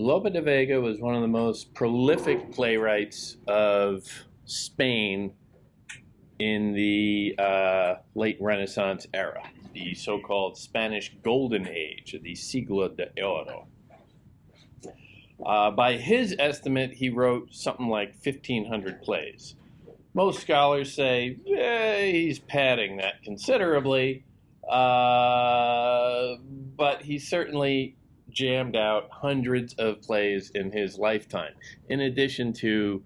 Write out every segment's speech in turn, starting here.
Lope de Vega was one of the most prolific playwrights of Spain in the late Renaissance era, the so-called Spanish Golden Age, the Siglo de Oro. By his estimate, he wrote something like 1,500 plays. Most scholars say he's padding that considerably, but he certainly jammed out hundreds of plays in his lifetime, in addition to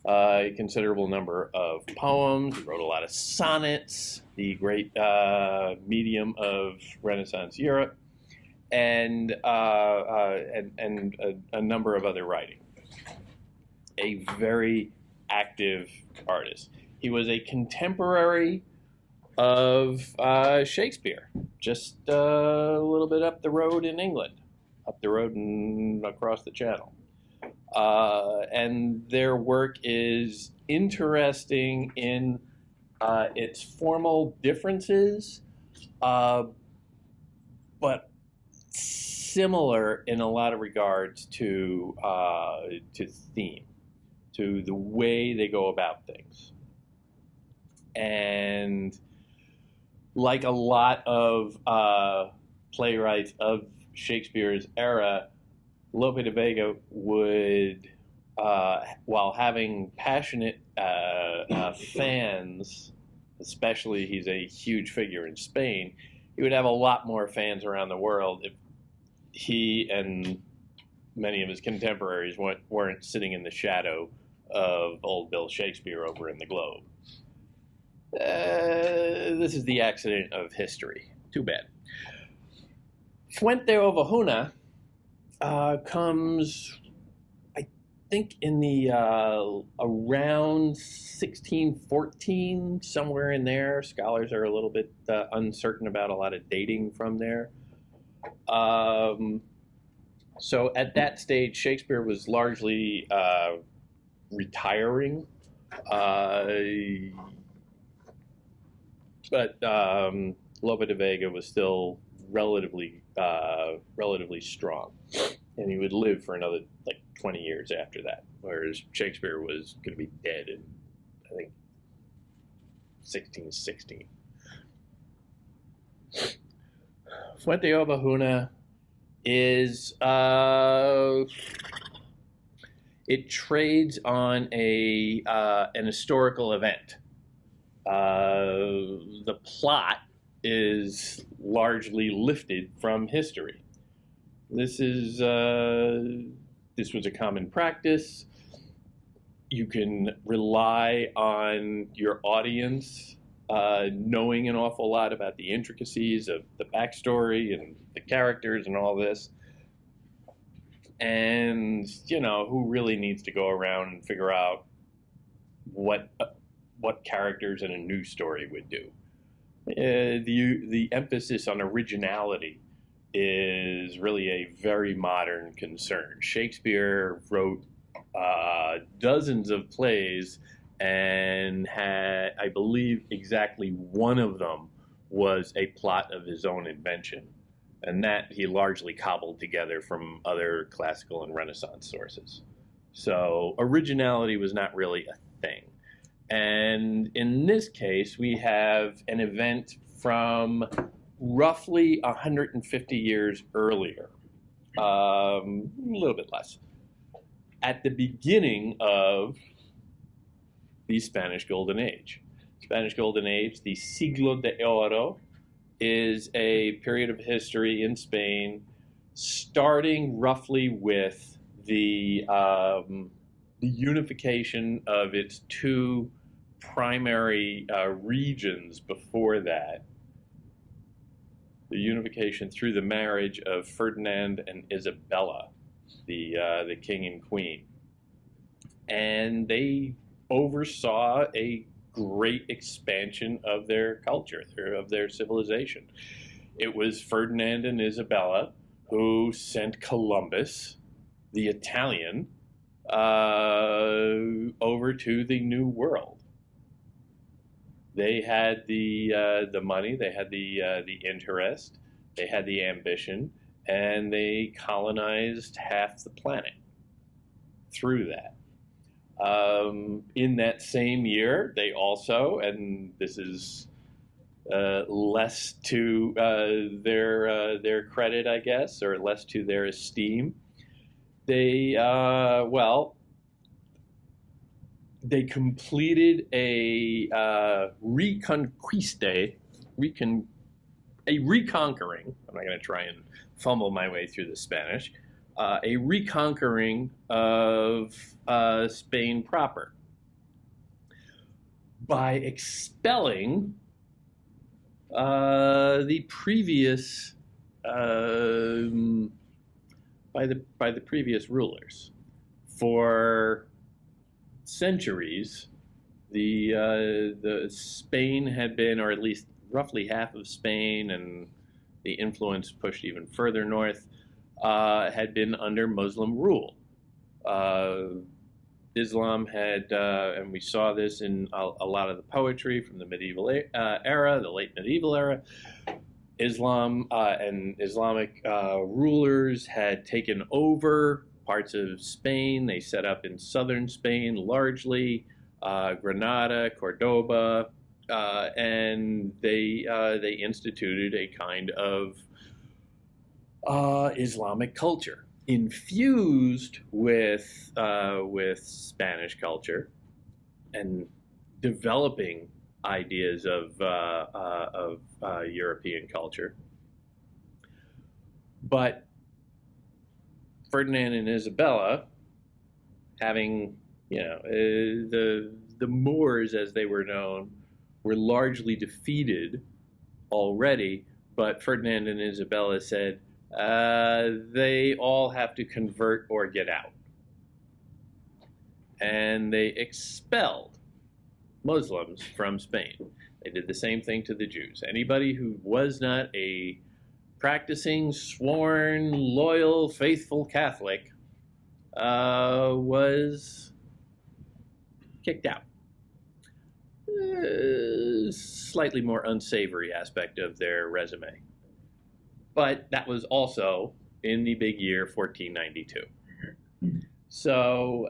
a considerable number of poems. He wrote a lot of sonnets, the great medium of Renaissance Europe, and a number of other writing. A very active artist. He was a contemporary of Shakespeare, just a little bit up the road in England, up the road and across the channel. And their work is interesting in its formal differences, but similar in a lot of regards to theme, to the way they go about things. And like a lot of playwrights of Shakespeare's era, Lope de Vega would, while having passionate fans, especially he's a huge figure in Spain, he would have a lot more fans around the world if he and many of his contemporaries weren't sitting in the shadow of old Bill Shakespeare over in the Globe. This is the accident of history. Too bad. Fuenteovejuna comes, I think, in the around 1614, somewhere in there. Scholars are a little bit uncertain about a lot of dating from there. So at that stage, Shakespeare was largely retiring, but Lope de Vega was still relatively strong, and he would live for another like 20 years after that, whereas Shakespeare was going to be dead in, I think, 1616. Fuenteovejuna is it trades on an historical event. The plot is largely lifted from history. This was a common practice. You can rely on your audience knowing an awful lot about the intricacies of the backstory and the characters and all this. And, who really needs to go around and figure out what characters in a new story would do. The emphasis on originality is really a very modern concern. Shakespeare wrote dozens of plays and had, I believe, exactly one of them was a plot of his own invention. And that he largely cobbled together from other classical and Renaissance sources. So originality was not really a thing. And in this case, we have an event from roughly 150 years earlier, a little bit less, at the beginning of the Spanish Golden Age. Spanish Golden Age, the Siglo de Oro, is a period of history in Spain starting roughly with the unification of its two primary regions before that. The unification through the marriage of Ferdinand and Isabella, the king and queen. And they oversaw a great expansion of their culture, of their civilization. It was Ferdinand and Isabella who sent Columbus, the Italian, over to the New World. They had the money, they had the interest, they had the ambition, and they colonized half the planet through that. In that same year, they also, and this is less to their credit, I guess, or less to their esteem, they they completed a reconquiste, a reconquering. I'm not going to try and fumble my way through the Spanish. A reconquering of Spain proper by expelling the previous by the previous rulers. For centuries, the Spain had been, or at least roughly half of Spain, and the influence pushed even further north, had been under Muslim rule. Islam had, and we saw this in a lot of the poetry from the medieval era, the late medieval era. Islam and Islamic rulers had taken over parts of Spain. They set up in southern Spain largely, Granada, Cordoba, and they instituted a kind of Islamic culture infused with Spanish culture and developing ideas of European culture. But Ferdinand and Isabella, having, the Moors, as they were known, were largely defeated already, but Ferdinand and Isabella said they all have to convert or get out. And they expelled Muslims from Spain. They did the same thing to the Jews. Anybody who was not a practicing, sworn, loyal, faithful Catholic was kicked out. Slightly more unsavory aspect of their resume. But that was also in the big year 1492. So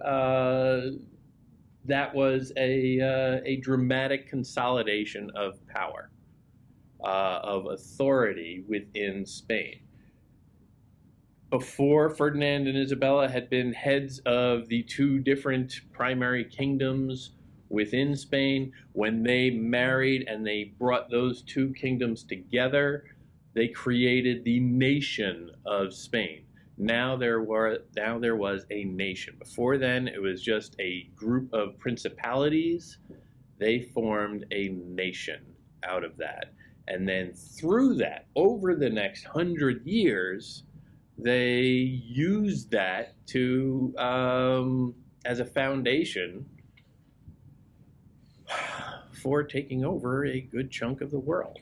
that was a dramatic consolidation of power, of authority within Spain. Before, Ferdinand and Isabella had been heads of the two different primary kingdoms within Spain. When they married and they brought those two kingdoms together, they created the nation of Spain. Now there was a nation. Before then, it was just a group of principalities. They formed a nation out of that. And then through that, over the next 100 years, they used that to as a foundation for taking over a good chunk of the world.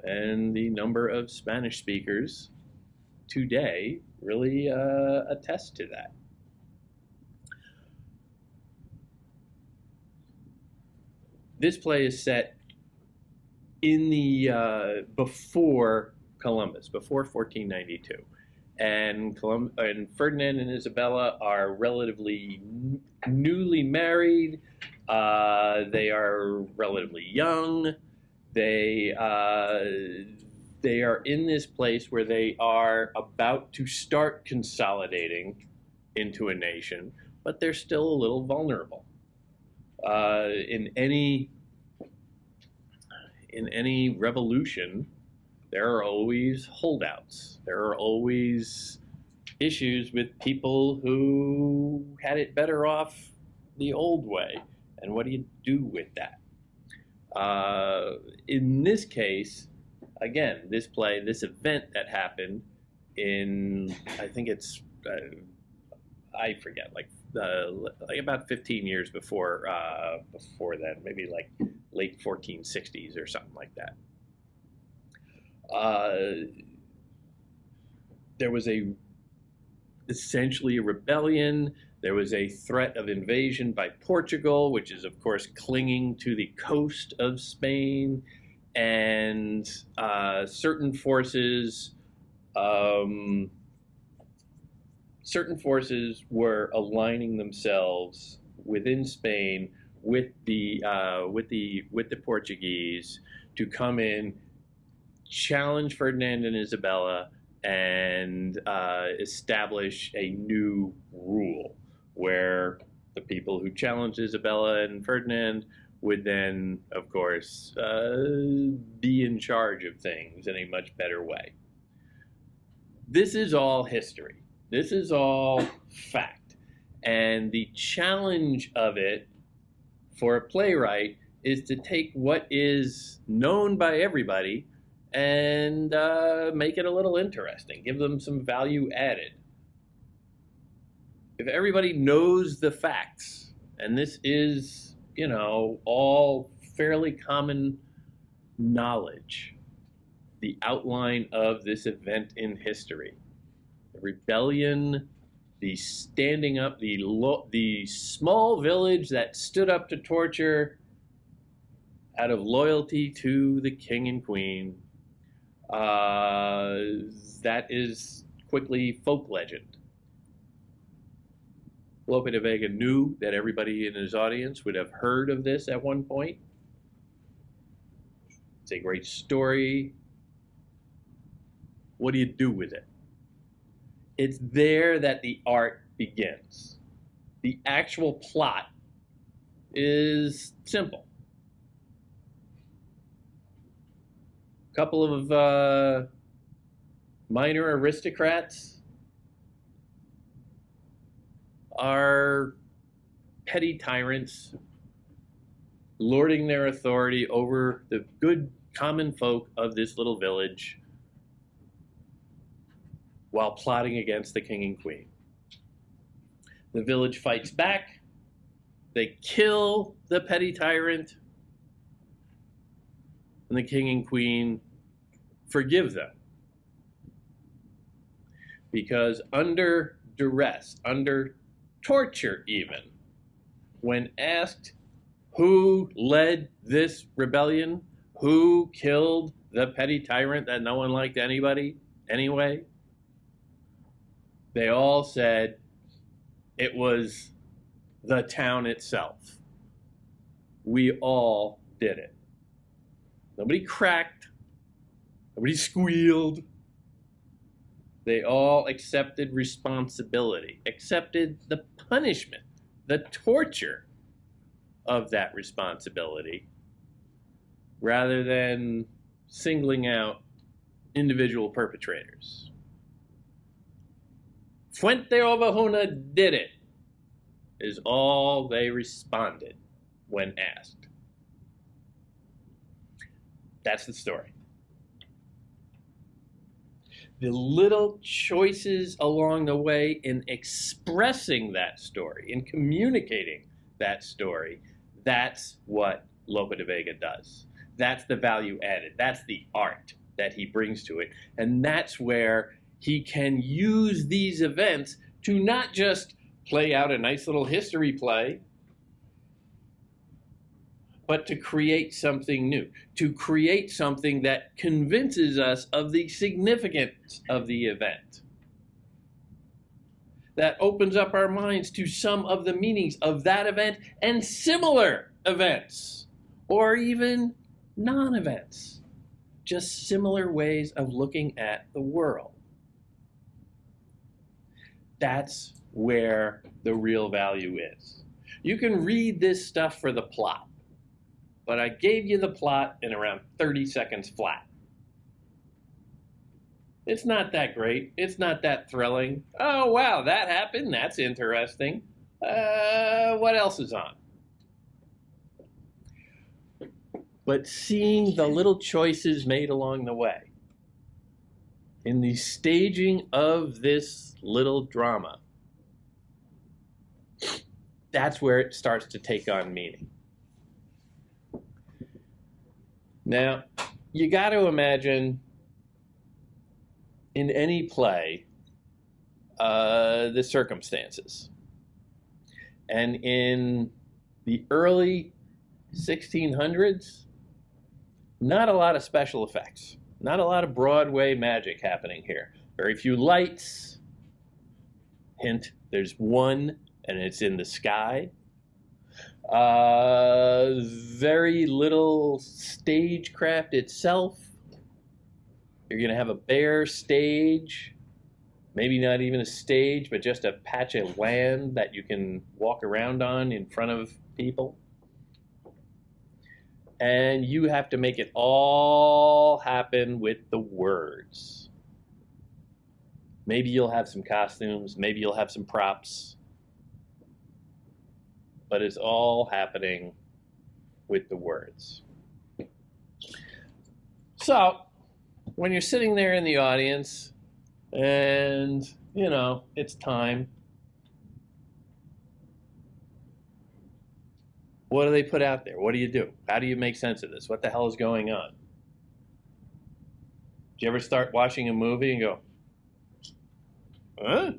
And the number of Spanish speakers today really attest to that. This play is set in the before Columbus, before 1492, and Ferdinand and Isabella are relatively newly married. They are relatively young. They are in this place where they are about to start consolidating into a nation, but they're still a little vulnerable. In any revolution, there are always holdouts. There are always issues with people who had it better off the old way. And what do you do with that? In this case, again, this event that happened in, I think it's, I forget, like about 15 years before then, maybe like late 1460s or something like that. There was essentially a rebellion. There was a threat of invasion by Portugal, which is, of course, clinging to the coast of Spain. And certain forces certain forces were aligning themselves within Spain with the Portuguese to come in, challenge Ferdinand and Isabella, and establish a new rule where the people who challenged Isabella and Ferdinand would then, of course, be in charge of things in a much better way. This is all history. This is all fact. And the challenge of it for a playwright is to take what is known by everybody and make it a little interesting, give them some value added. If everybody knows the facts, and this is, you know, all fairly common knowledge, the outline of this event in history, the rebellion, the standing up, the small village that stood up to torture out of loyalty to the king and queen, that is quickly folk legend. Lope de Vega knew that everybody in his audience would have heard of this at one point. It's a great story. What do you do with it? It's there that the art begins. The actual plot is simple. A couple of minor aristocrats are petty tyrants lording their authority over the good common folk of this little village while plotting against the king and queen. The village fights back. They kill the petty tyrant, and the king and queen forgive them. Because under duress, under torture even, when asked who led this rebellion, who killed the petty tyrant that no one liked anybody anyway, they all said it was the town itself. We all did it. Nobody cracked. Nobody squealed. They all accepted responsibility, accepted the punishment, the torture of that responsibility, rather than singling out individual perpetrators. Fuenteovejuna did it, is all they responded when asked. That's the story. The little choices along the way in expressing that story, in communicating that story, that's what Lope de Vega does. That's the value added. That's the art that he brings to it. And that's where he can use these events to not just play out a nice little history play, but to create something new, to create something that convinces us of the significance of the event, that opens up our minds to some of the meanings of that event and similar events, or even non-events, just similar ways of looking at the world. That's where the real value is. You can read this stuff for the plot, but I gave you the plot in around 30 seconds flat. It's not that great. It's not that thrilling. Oh, wow, that happened. That's interesting. What else is on? But seeing the little choices made along the way, in the staging of this little drama, that's where it starts to take on meaning. Now, you got to imagine in any play the circumstances. And in the early 1600s, not a lot of special effects. Not a lot of Broadway magic happening here. Very few lights. Hint, there's one, and it's in the sky. Very little stagecraft itself. You're going to have a bare stage. Maybe not even a stage, but just a patch of land that you can walk around on in front of people. And you have to make it all happen with the words. Maybe you'll have some costumes, maybe you'll have some props, but it's all happening with the words. So, when you're sitting there in the audience, and, you know, it's time. What do they put out there? What do you do? How do you make sense of this? What the hell is going on? Do you ever start watching a movie and go, huh?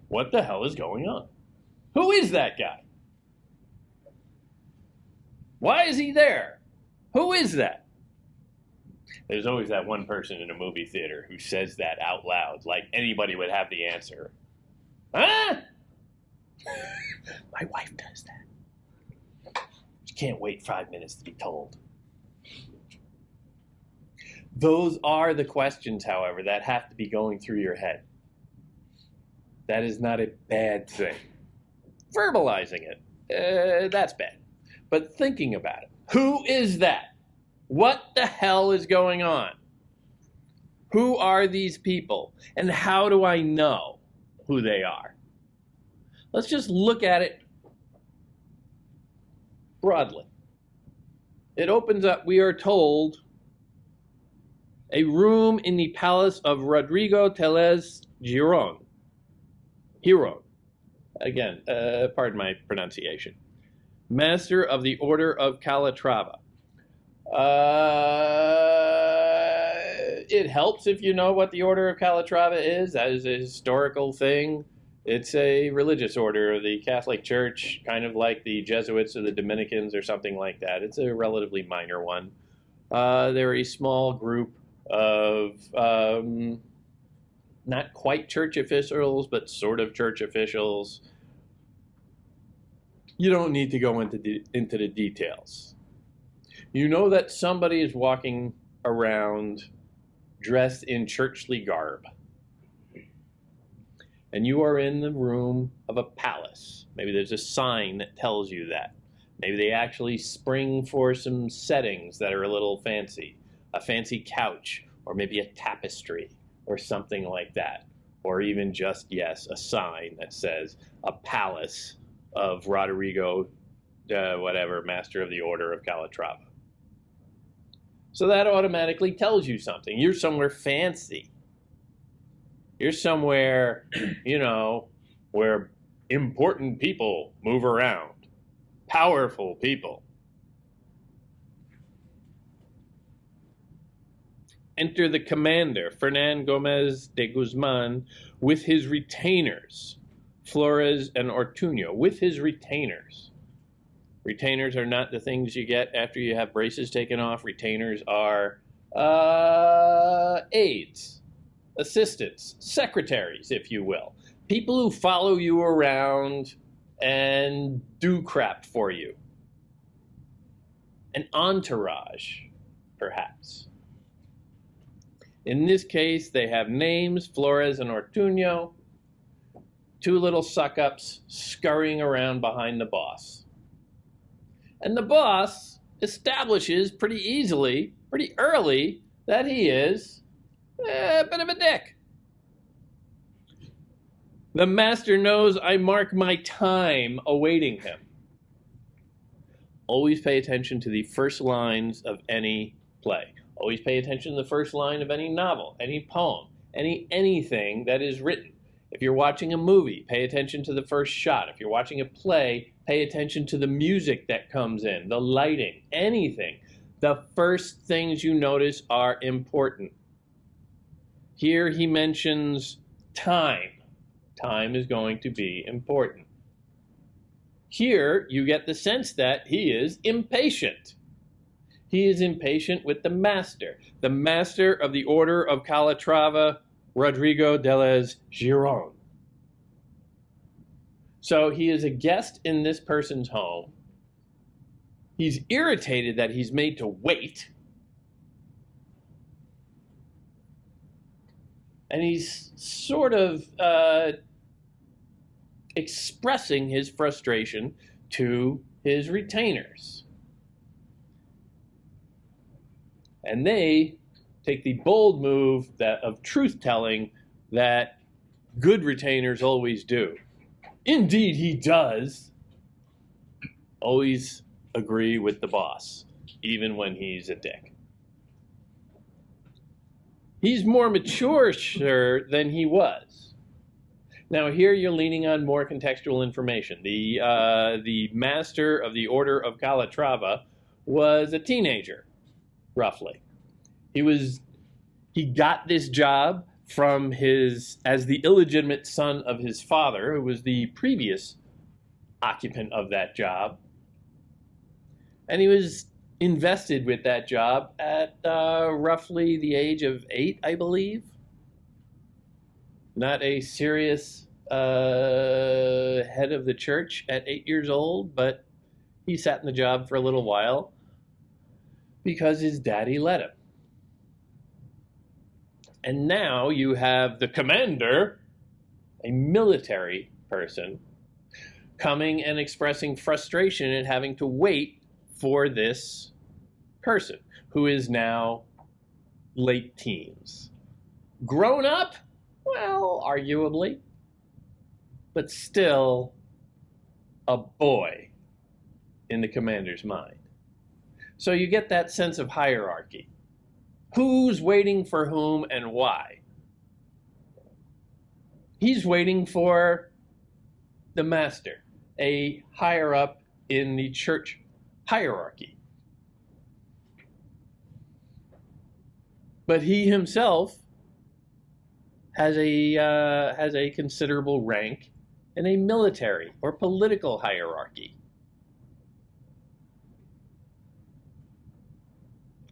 What the hell is going on? Who is that guy? Why is he there? Who is that? There's always that one person in a movie theater who says that out loud, like anybody would have the answer. Huh? My wife does that. She can't wait 5 minutes to be told. Those are the questions, however, that have to be going through your head. That is not a bad thing. Verbalizing it, that's bad. But thinking about it, who is that? What the hell is going on? Who are these people? And how do I know who they are? Let's just look at it broadly. It opens up, we are told, a room in the palace of Rodrigo Tellez Giron. Again, pardon my pronunciation. Master of the Order of Calatrava. It helps if you know what the Order of Calatrava is. That is a historical thing. It's a religious order of the Catholic Church, kind of like the Jesuits or the Dominicans or something like that. It's a relatively minor one. They're a small group of not quite church officials, but sort of church officials. You don't need to go into the details. You know that somebody is walking around dressed in churchly garb. And you are in the room of a palace. Maybe there's a sign that tells you that. Maybe they actually spring for some settings that are a little fancy. A fancy couch, or maybe a tapestry, or something like that. Or even just, yes, a sign that says a palace of Rodrigo, whatever, Master of the Order of Calatrava. So that automatically tells you something. You're somewhere fancy. You're somewhere, you know, where important people move around. Powerful people. Enter the commander, Fernan Gomez de Guzman, with his retainers, Flores and Ortuño, with his retainers. Retainers are not the things you get after you have braces taken off. Retainers are aides, assistants, secretaries, if you will. People who follow you around and do crap for you. An entourage, perhaps. In this case, they have names, Flores and Ortuño, two little suck-ups scurrying around behind the boss. And the boss establishes pretty easily, pretty early, that he is a bit of a dick. The master knows I mark my time awaiting him. Always pay attention to the first lines of any play. Always pay attention to the first line of any novel, any poem, anything that is written. If you're watching a movie, pay attention to the first shot. If you're watching a play, pay attention to the music that comes in, the lighting, anything. The first things you notice are important. Here he mentions time. Time is going to be important. Here you get the sense that he is impatient. He is impatient with the master of the Order of Calatrava, Rodrigo de les Giron. So he is a guest in this person's home. He's irritated that he's made to wait. And he's sort of expressing his frustration to his retainers. And they take the bold move of truth-telling that good retainers always do. Indeed, he does always agree with the boss, even when he's a dick. He's more mature, sure, than he was. Now, here you're leaning on more contextual information. The master of the Order of Calatrava was a teenager, roughly. He got this job from as the illegitimate son of his father, who was the previous occupant of that job. And he was invested with that job at roughly the age of 8, I believe. Not a serious head of the church at 8 years old, but he sat in the job for a little while because his daddy let him. And now you have the commander, a military person, coming and expressing frustration at having to wait for this person who is now late teens. Grown up? Well, arguably, but still a boy in the commander's mind. So you get that sense of hierarchy. Who's waiting for whom and why? He's waiting for the master, a higher up in the church hierarchy. But he himself has a considerable rank in a military or political hierarchy.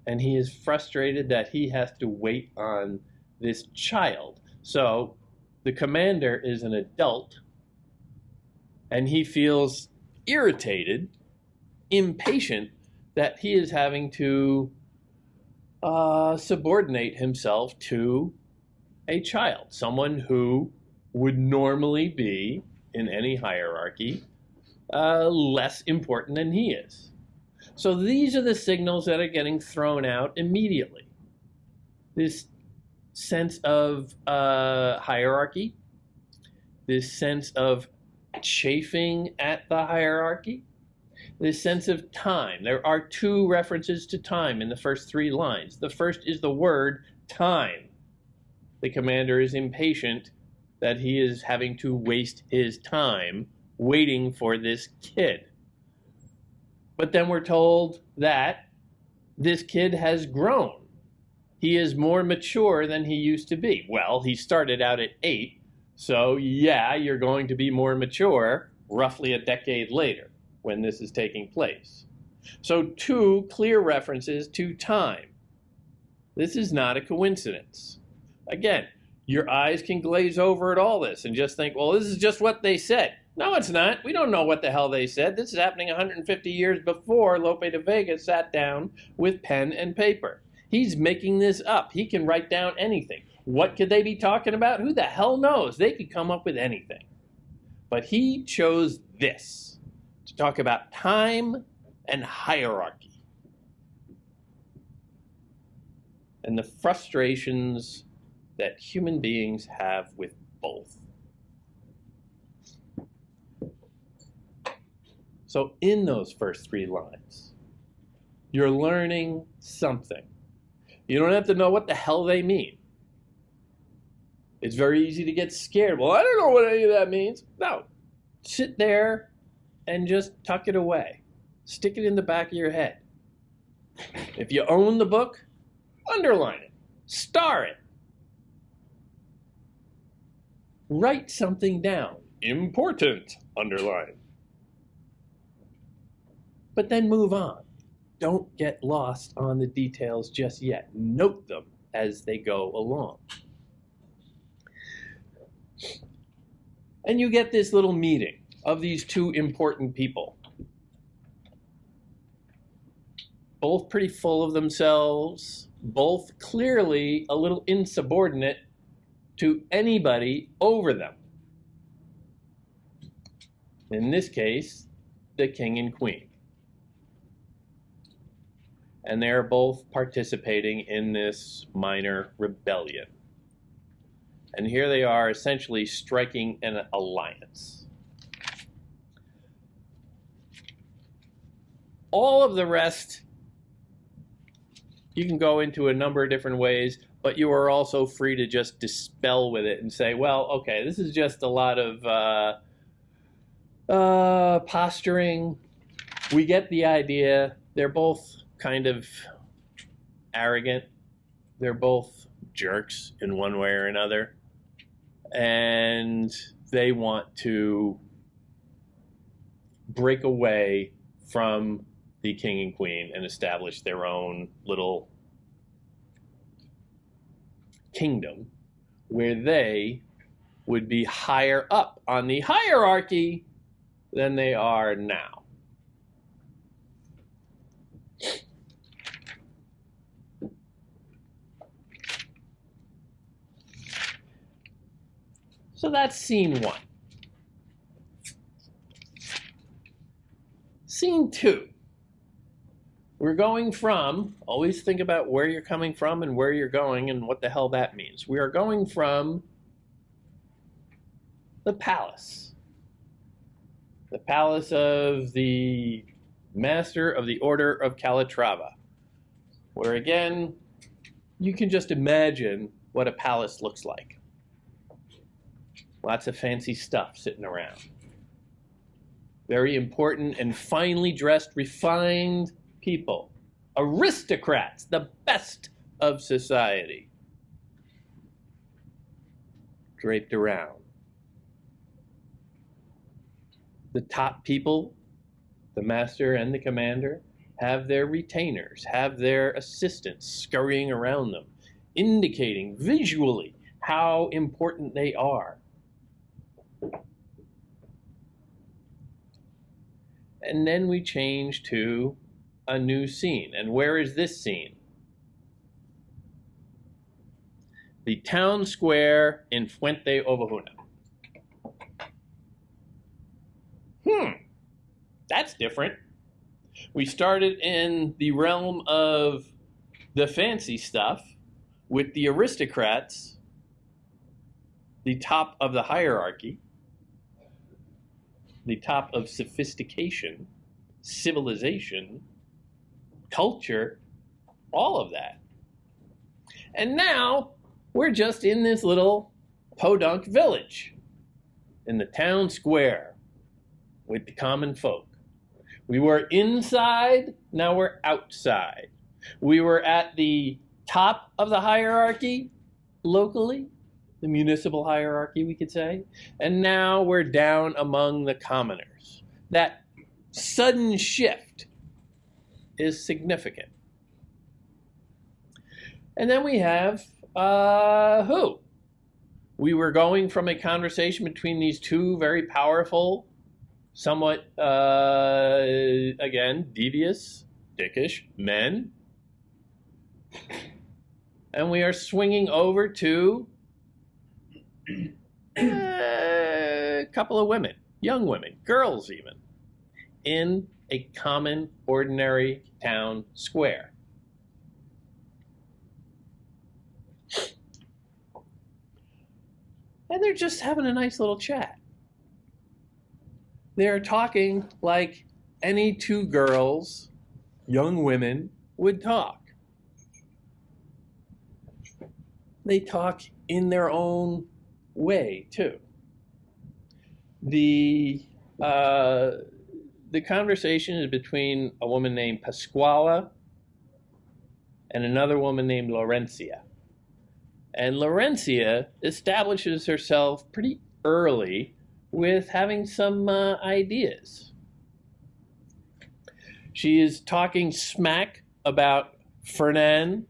And he is frustrated that he has to wait on this child. So the commander is an adult, and he feels irritated, impatient, that he is having to subordinate himself to a child, someone who would normally be, in any hierarchy, less important than he is. So these are the signals that are getting thrown out immediately. This sense of hierarchy, this sense of chafing at the hierarchy, this sense of time. There are 2 references to time in the first 3 lines. The first is the word time. The commander is impatient that he is having to waste his time waiting for this kid. But then we're told that this kid has grown. He is more mature than he used to be. Well, he started out at 8, so yeah, you're going to be more mature roughly a decade later when this is taking place. So 2 clear references to time. This is not a coincidence. Again, your eyes can glaze over at all this and just think, well, this is just what they said. No, it's not. We don't know what the hell they said. This is happening 150 years before Lope de Vega sat down with pen and paper. He's making this up. He can write down anything. What could they be talking about? Who the hell knows? They could come up with anything. But he chose this to talk about time and hierarchy and the frustrations that human beings have with both. So in those first 3 lines, you're learning something. You don't have to know what the hell they mean. It's very easy to get scared. Well, I don't know what any of that means. No, sit there and just tuck it away. Stick it in the back of your head. If you own the book, underline it. Star it. Write something down. Important, underline. But then move on. don't get lost on the details just yet. Note them as they go along. And you get this little meeting of these two important people, both pretty full of themselves, both clearly a little insubordinate to anybody over them. In this case, the king and queen. And they're both participating in this minor rebellion. And here they are essentially striking an alliance. All of the rest, you can go into a number of different ways, but you are also free to just dispel with it and say, well, okay, this is just a lot of posturing. We get the idea. They're both kind of arrogant. They're both jerks in one way or another. And they want to break away from the king and queen and establish their own little kingdom where they would be higher up on the hierarchy than they are now. So that's scene one. Scene two. We're going from, always think about where you're coming from and where you're going and what the hell that means. We are going from the palace of the Master of the Order of Calatrava, where again, you can just imagine what a palace looks like. Lots of fancy stuff sitting around. Very important and finely dressed, refined people. Aristocrats, the best of society. Draped around. The top people, the master and the commander, have their retainers, have their assistants scurrying around them, indicating visually how important they are. And then we change to a new scene. And where is this scene? The town square in Fuenteovejuna. That's different. We started in the realm of the fancy stuff with the aristocrats, the top of the hierarchy, the top of sophistication, civilization, culture, all of that. And now we're just in this little podunk village in the town square with the common folk. We were inside, now we're outside. We were at the top of the hierarchy locally, the municipal hierarchy, we could say, and now we're down among the commoners. That sudden shift is significant. And then we have who? We were going from a conversation between these two very powerful, somewhat, again, devious, dickish men. And we are swinging over to a couple of women, young women, girls even, in a common, ordinary town square. And they're just having a nice little chat. They're talking like any two girls, young women, would talk. They talk in their own way, too. The conversation is between a woman named Pasquala and another woman named Laurencia. And Laurencia establishes herself pretty early with having some ideas. She is talking smack about Fernan,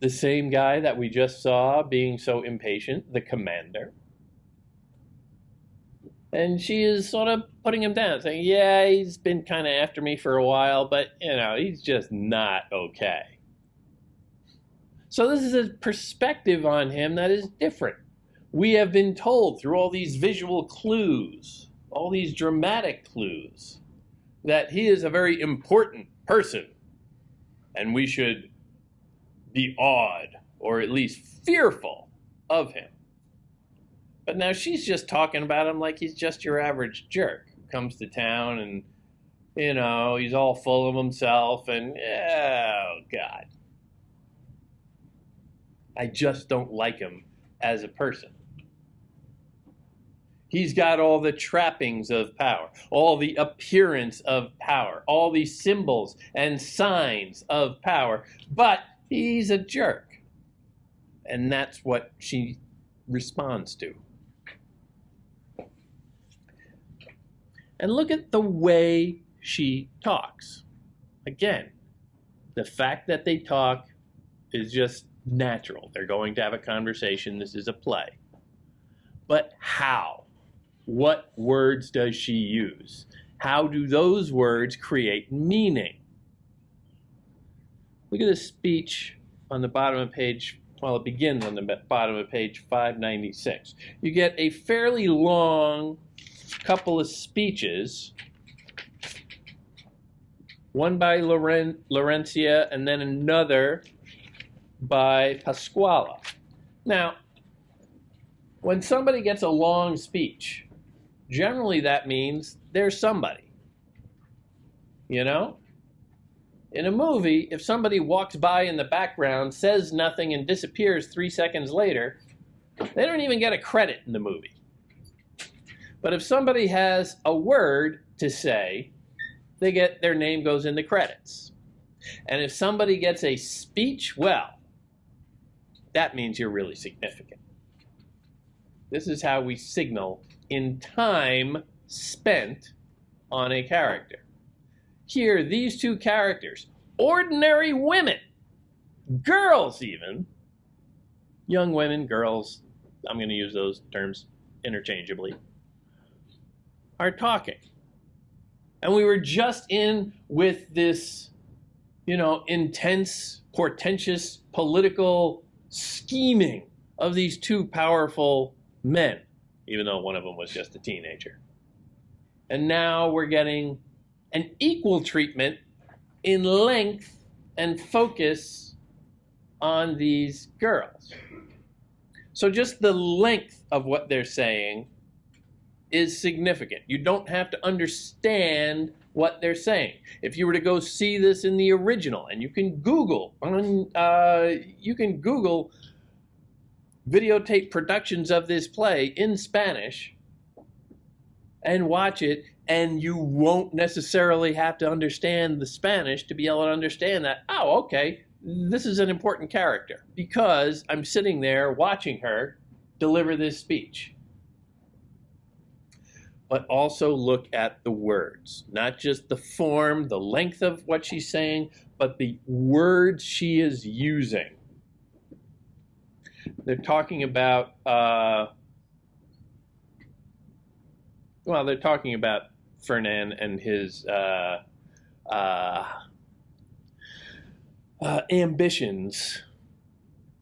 the same guy that we just saw being so impatient, the commander. And she is sort of putting him down, saying, yeah, he's been kind of after me for a while, but, he's just not okay. So this is a perspective on him that is different. We have been told through all these visual clues, all these dramatic clues, that he is a very important person, and we should be awed, or at least fearful of him. But now she's just talking about him like he's just your average jerk who comes to town and, he's all full of himself and, oh, God. I just don't like him as a person. He's got all the trappings of power, all the appearance of power, all the symbols and signs of power, but he's a jerk. And that's what she responds to. And look at the way she talks. Again, the fact that they talk is just natural. They're going to have a conversation. This is a play. But how? What words does she use? How do those words create meaning? Look at this speech on the bottom of page, well, it begins on the bottom of page 596. You get a fairly long couple of speeches, one by Laurentia and then another by Pasquale. Now, when somebody gets a long speech, generally that means they're somebody. In a movie, if somebody walks by in the background, says nothing, and disappears 3 seconds later, they don't even get a credit in the movie. But if somebody has a word to say, their name goes in the credits. And if somebody gets a speech, well, that means you're really significant. This is how we signal in time spent on a character. Here, these two characters, ordinary women, girls even, young women, girls, I'm going to use those terms interchangeably, are talking. And we were just in with this, intense, portentous political scheming of these two powerful men, even though one of them was just a teenager. And now we're getting an equal treatment in length and focus on these girls. So just the length of what they're saying is significant. You don't have to understand what they're saying. If you were to go see this in the original, and you can Google videotape productions of this play in Spanish and watch it, and you won't necessarily have to understand the Spanish to be able to understand that, oh, okay, this is an important character because I'm sitting there watching her deliver this speech. But also look at the words, not just the form, the length of what she's saying, but the words she is using. They're talking about, they're talking about Fernan and his ambitions,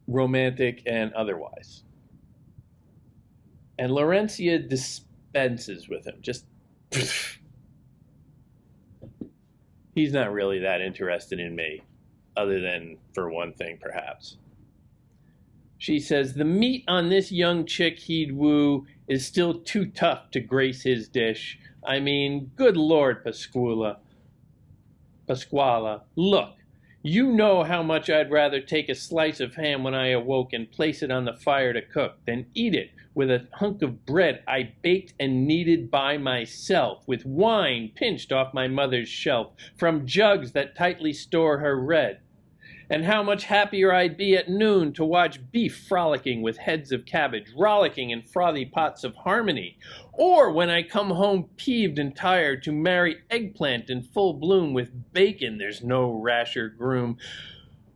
romantic and otherwise. And Laurentia dispenses with him. Just, he's not really that interested in me, other than for one thing, perhaps. She says, the meat on this young chick he'd woo is still too tough to grace his dish. I mean, good Lord, Pasquale, look, you know how much I'd rather take a slice of ham when I awoke and place it on the fire to cook than eat it with a hunk of bread I baked and kneaded by myself, with wine pinched off my mother's shelf from jugs that tightly store her red. And how much happier I'd be at noon to watch beef frolicking with heads of cabbage, rollicking in frothy pots of harmony. Or when I come home peeved and tired to marry eggplant in full bloom with bacon, there's no rasher groom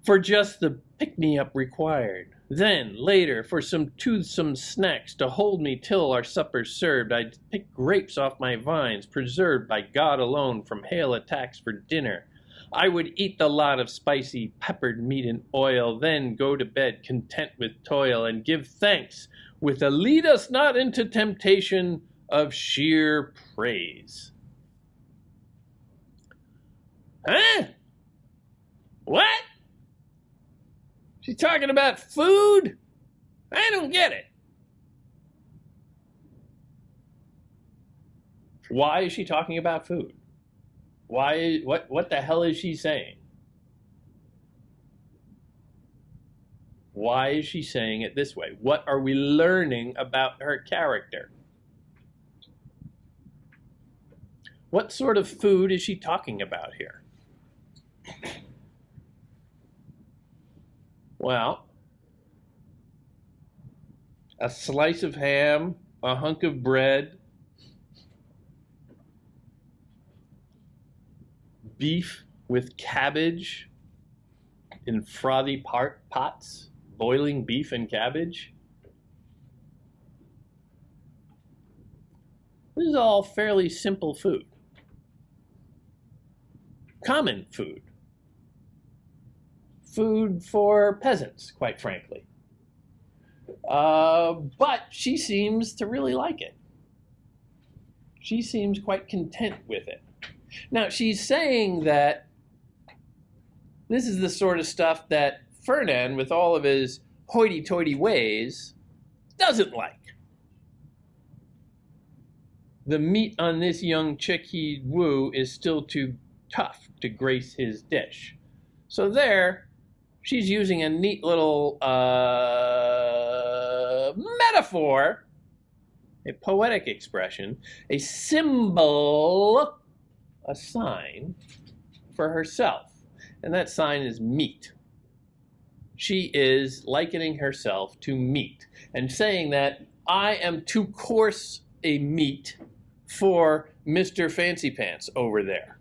for just the pick-me-up required. Then, later, for some toothsome snacks to hold me till our supper's served, I'd pick grapes off my vines, preserved by God alone from hail attacks for dinner. I would eat the lot of spicy, peppered meat and oil, then go to bed content with toil, and give thanks with a lead us not into temptation of sheer praise. Huh? What? She's talking about food? I don't get it. Why is she talking about food? Why? What the hell is she saying? Why is she saying it this way? What are we learning about her character? What sort of food is she talking about here? Well, a slice of ham, a hunk of bread, beef with cabbage in frothy pots, boiling beef and cabbage. This is all fairly simple food. Common food. Food for peasants, quite frankly. But she seems to really like it. She seems quite content with it. Now, she's saying that this is the sort of stuff that Fernand, with all of his hoity-toity ways, doesn't like. The meat on this young chick he'd woo is still too tough to grace his dish. So there, she's using a neat little metaphor, a poetic expression, a symbol, a sign for herself. And that sign is meat. She is likening herself to meat and saying that I am too coarse a meat for Mr. Fancy Pants over there.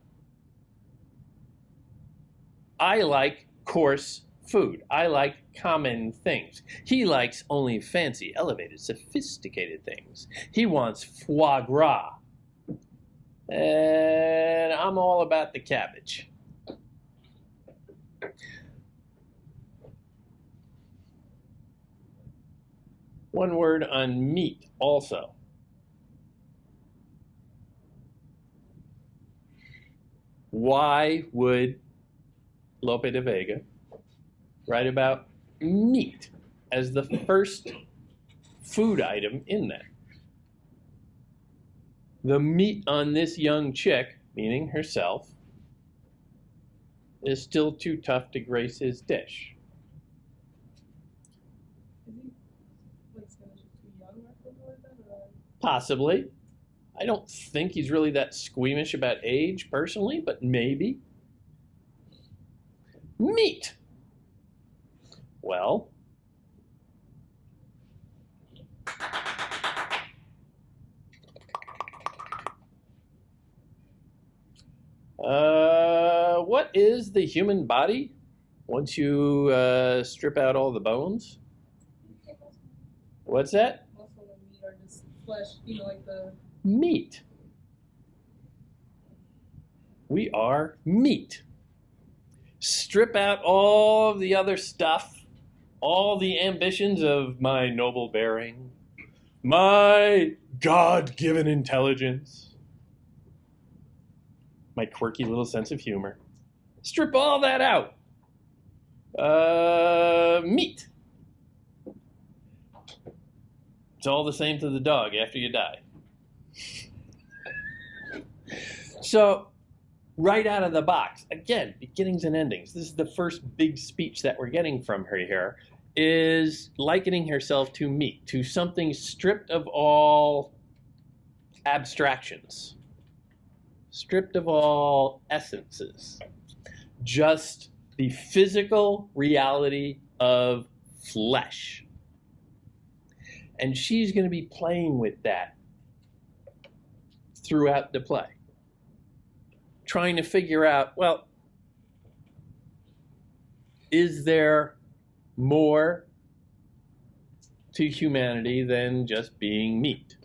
I like coarse food. I like common things. He likes only fancy, elevated, sophisticated things. He wants foie gras. And I'm all about the cabbage. One word on meat also. Why would Lope de Vega write about meat as the first food item in there? The meat on this young chick, meaning herself, is still too tough to grace his dish. Is he like too young or something like that? Or? Possibly. I don't think he's really that squeamish about age personally, but maybe. Meat. Well, what is the human body once you strip out all the bones? What's that? Muscle and meat are just flesh, you know, like the... Meat. We are meat. Strip out all of the other stuff, all the ambitions of my noble bearing, my God-given intelligence, my quirky little sense of humor. Strip all that out. Meat. It's all the same to the dog after you die. So, right out of the box, again, beginnings and endings. This is the first big speech that we're getting from her here, is likening herself to meat, to something stripped of all abstractions, stripped of all essences, just the physical reality of flesh. And she's going to be playing with that throughout the play, trying to figure out, well, is there more to humanity than just being meat?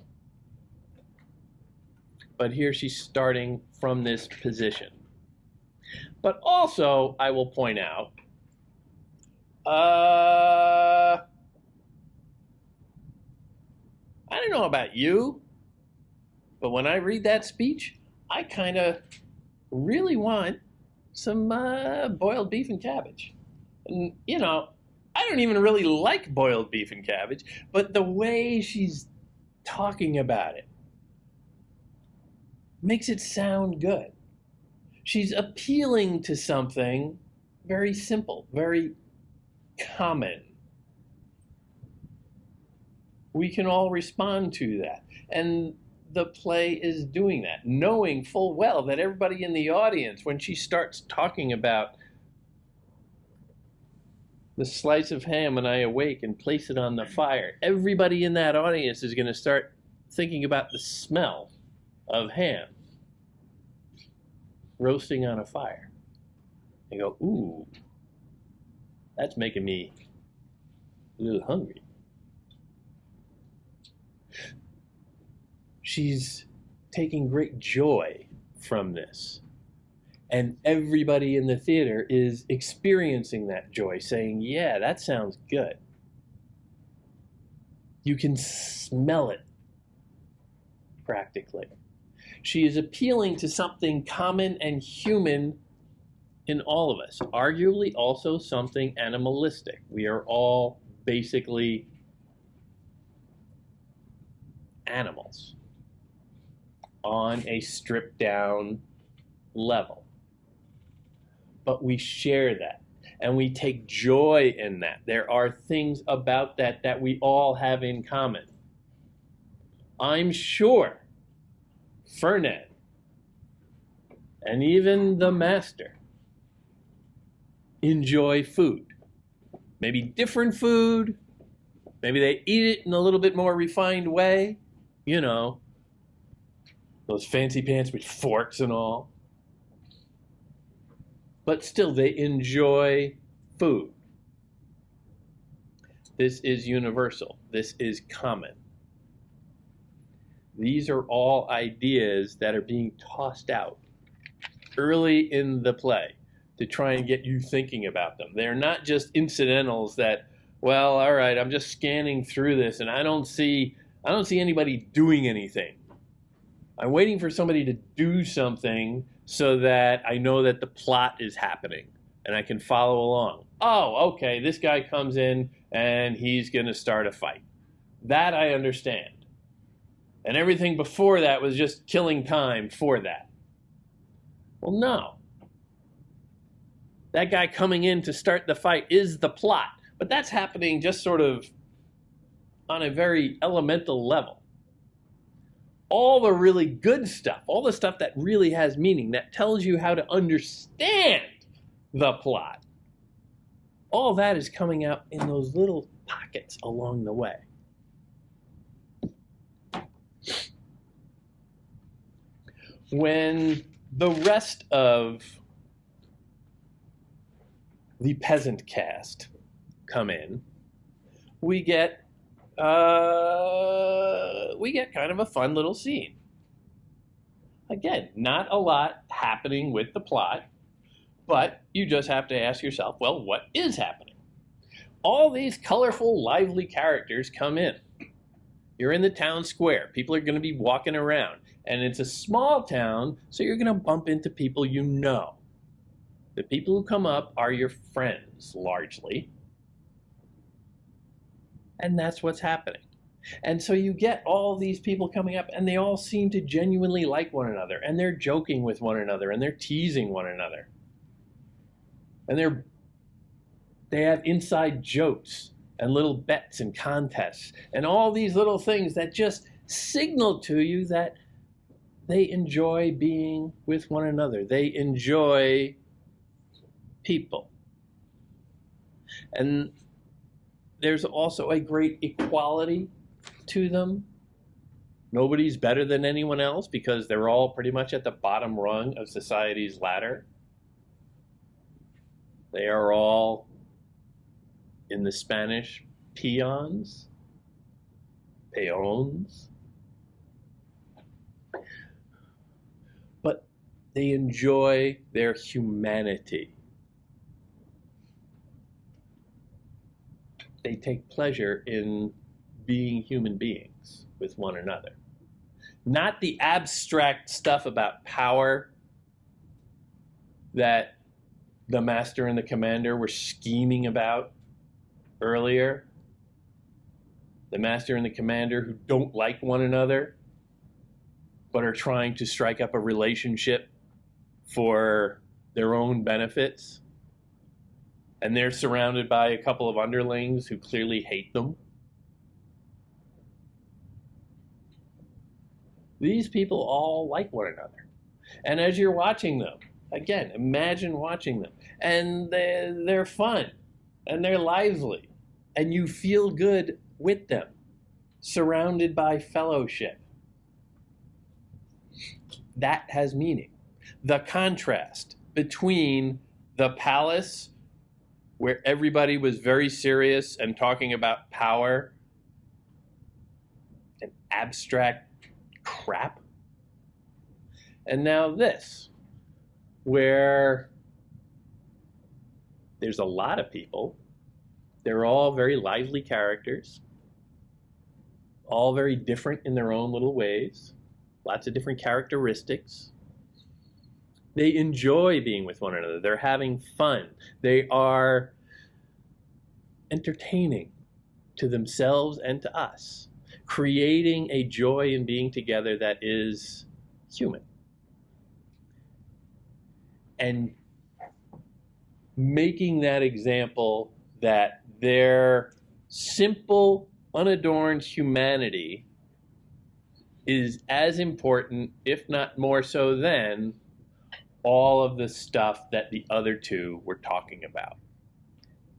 But here she's starting from this position. But also, I will point out, I don't know about you, but when I read that speech, I kind of really want some boiled beef and cabbage. And, you know, I don't even really like boiled beef and cabbage, but the way she's talking about it makes it sound good. She's appealing to something very simple, very common. We can all respond to that. And the play is doing that, knowing full well that everybody in the audience, when she starts talking about the slice of ham and I awake and place it on the fire, everybody in that audience is going to start thinking about the smell of ham roasting on a fire. They go, ooh, that's making me a little hungry. She's taking great joy from this. And everybody in the theater is experiencing that joy, saying, yeah, that sounds good. You can smell it, practically. She is appealing to something common and human in all of us, arguably also something animalistic. We are all basically animals on a stripped down level. But we share that and we take joy in that. There are things about that that we all have in common. I'm sure Fernet and even the master enjoy food. Maybe different food. Maybe they eat it in a little bit more refined way. You know, those fancy pants with forks and all. But still, they enjoy food. This is universal. This is common. These are all ideas that are being tossed out early in the play to try and get you thinking about them. They're not just incidentals that, well, all right, I'm just scanning through this and I don't see anybody doing anything. I'm waiting for somebody to do something so that I know that the plot is happening and I can follow along. Oh, okay, this guy comes in and he's going to start a fight. That I understand. And everything before that was just killing time for that. Well, no. That guy coming in to start the fight is the plot. But that's happening just sort of on a very elemental level. All the really good stuff, all the stuff that really has meaning, that tells you how to understand the plot, all that is coming out in those little pockets along the way. When the rest of the peasant cast come in, we get kind of a fun little scene. Again, not a lot happening with the plot, but you just have to ask yourself, well, what is happening? All these colorful, lively characters come in. You're in the town square. People are going to be walking around. And it's a small town, so you're going to bump into people you know. The people who come up are your friends, largely. And that's what's happening. And so you get all these people coming up, and they all seem to genuinely like one another, and they're joking with one another, and they're teasing one another. And they have inside jokes and little bets and contests and all these little things that just signal to you that they enjoy being with one another. They enjoy people. And there's also a great equality to them. Nobody's better than anyone else because they're all pretty much at the bottom rung of society's ladder. They are all, in the Spanish, peons, but they enjoy their humanity. They take pleasure in being human beings with one another. Not the abstract stuff about power that the master and the commander were scheming about earlier. The master and the commander who don't like one another, but are trying to strike up a relationship for their own benefits. And they're surrounded by a couple of underlings who clearly hate them. These people all like one another. And as you're watching them, again, imagine watching them. And they're fun. And they're lively. And you feel good with them, surrounded by fellowship. That has meaning. The contrast between the palace, where everybody was very serious and talking about power and abstract crap, and now this, where there's a lot of people. They're all very lively characters, all very different in their own little ways, lots of different characteristics. They enjoy being with one another. They're having fun. They are entertaining to themselves and to us, creating a joy in being together that is human. And making that example that their simple, unadorned humanity is as important, if not more so, than all of the stuff that the other two were talking about.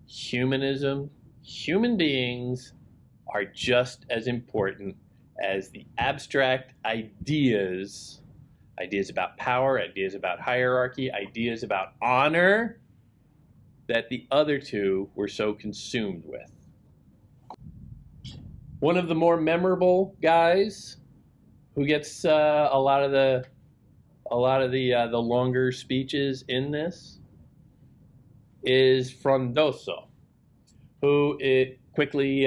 Humanism, human beings are just as important as the abstract ideas about power, ideas about hierarchy, ideas about honor that the other two were so consumed with. One of the more memorable guys who gets a lot of the longer speeches in this is Frondoso, who it quickly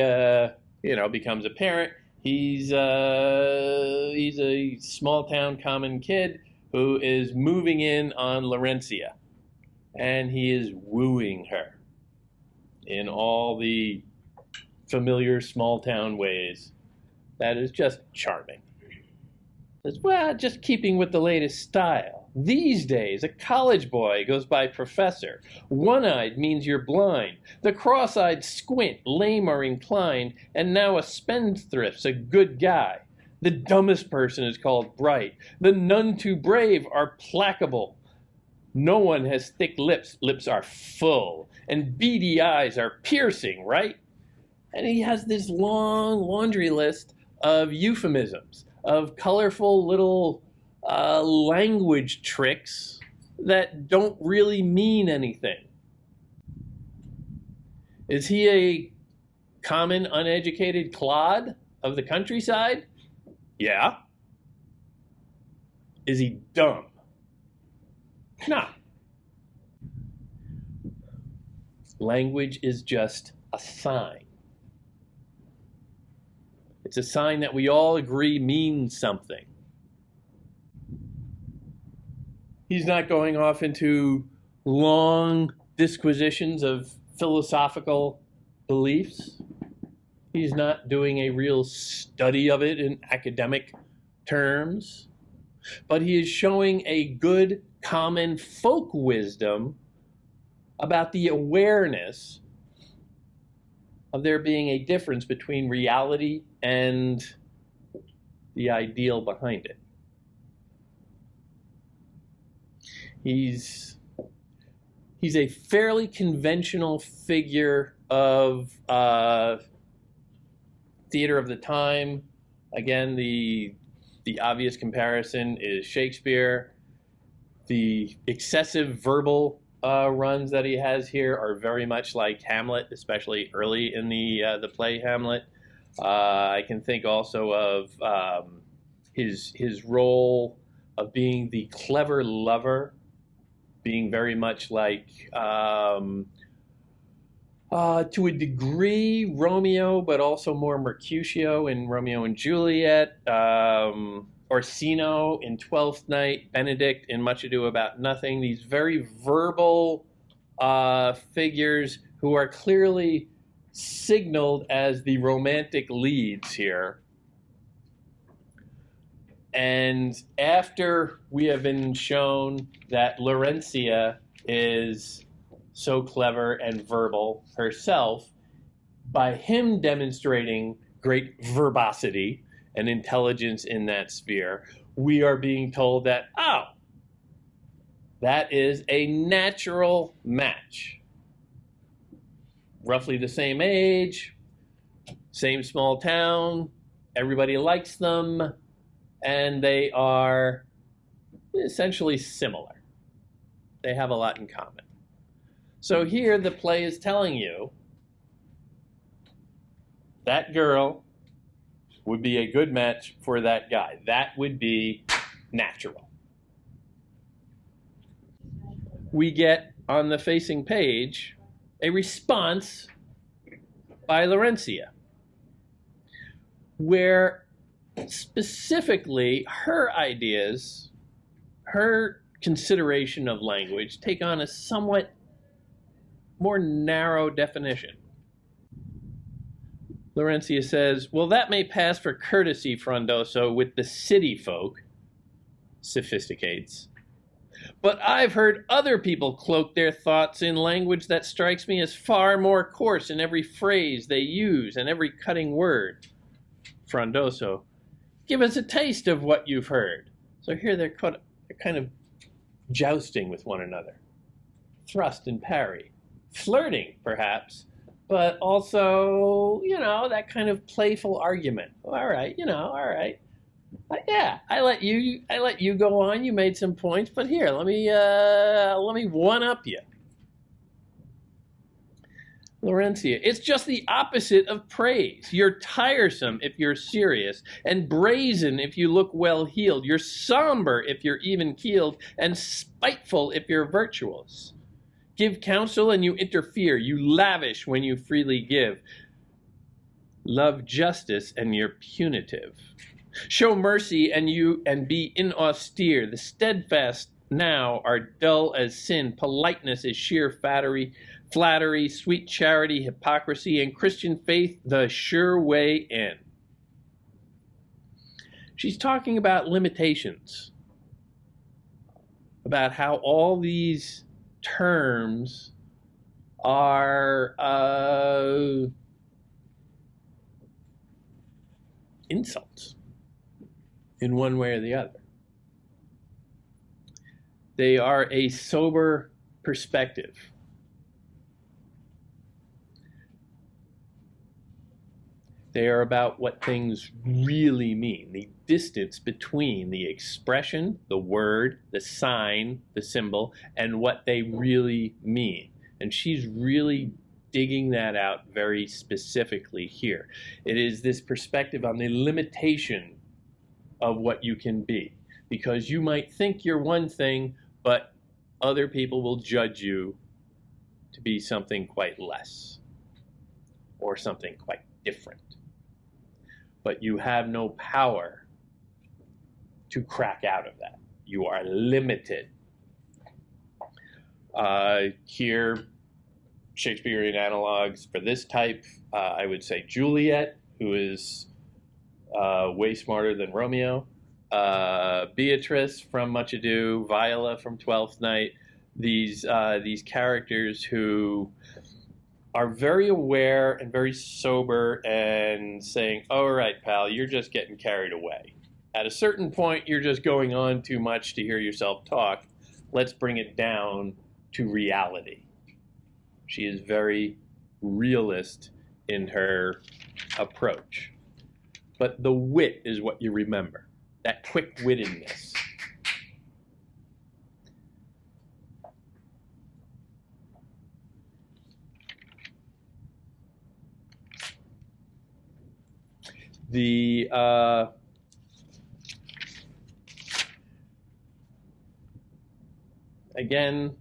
becomes apparent he's a small town common kid who is moving in on Laurencia, and he is wooing her in all the familiar small town ways. That is just charming. Says, well, just keeping with the latest style. These days, a college boy goes by professor. One-eyed means you're blind. The cross-eyed squint, lame or inclined. And now a spendthrift's a good guy. The dumbest person is called bright. The none too brave are placable. No one has thick lips. Lips are full. And beady eyes are piercing, right? And he has this long laundry list of euphemisms, of colorful little language tricks that don't really mean anything. Is he a common, uneducated clod of the countryside? Yeah. Is he dumb? No. Language is just a sign. It's a sign that we all agree means something. He's not going off into long disquisitions of philosophical beliefs. He's not doing a real study of it in academic terms. But he is showing a good common folk wisdom about the awareness of there being a difference between reality and the ideal behind it. He's a fairly conventional figure of theater of the time. Again, the obvious comparison is Shakespeare. The excessive verbal runs that he has here are very much like Hamlet, especially early in the play Hamlet. I can think also of his role of being the clever lover, being very much like, to a degree, Romeo, but also more Mercutio in Romeo and Juliet, Orsino in Twelfth Night, Benedict in Much Ado About Nothing. These very verbal figures who are clearly signaled as the romantic leads here. And after we have been shown that Laurentia is so clever and verbal herself, by him demonstrating great verbosity and intelligence in that sphere, we are being told that, oh, that is a natural match. Roughly the same age, same small town, everybody likes them, and they are essentially similar. They have a lot in common. So here the play is telling you that girl would be a good match for that guy. That would be natural. We get on the facing page a response by Laurentia, where specifically her ideas, her consideration of language take on a somewhat more narrow definition. Laurentia says, well, that may pass for courtesy, Frondoso, with the city folk, sophisticates. But I've heard other people cloak their thoughts in language that strikes me as far more coarse in every phrase they use and every cutting word. Frondoso, give us a taste of what you've heard. So here they're kind of jousting with one another. Thrust and parry. Flirting, perhaps, but also, that kind of playful argument. All right, all right. Yeah, I let you go on. You made some points, but here, let me one up you. Laurentia, it's just the opposite of praise. You're tiresome if you're serious, and brazen if you look well-heeled. You're somber if you're even-keeled, and spiteful if you're virtuous. Give counsel and you interfere. You lavish when you freely give. Love justice and you're punitive. Show mercy and be inaustere. The steadfast now are dull as sin. Politeness is sheer flattery, sweet charity, hypocrisy, and Christian faith the sure way in. She's talking about limitations, about how all these terms are insults in one way or the other. They are a sober perspective. They are about what things really mean, the distance between the expression, the word, the sign, the symbol, and what they really mean. And she's really digging that out very specifically here. It is this perspective on the limitation of what you can be. Because you might think you're one thing, but other people will judge you to be something quite less or something quite different. But you have no power to crack out of that. You are limited. Here, Shakespearean analogs for this type, I would say Juliet, who is way smarter than Romeo, Beatrice from Much Ado, Viola from Twelfth Night, these characters who are very aware and very sober and saying, all right, pal, you're just getting carried away. At a certain point, you're just going on too much to hear yourself talk. Let's bring it down to reality. She is very realist in her approach. But the wit is what you remember, that quick-wittedness. Again,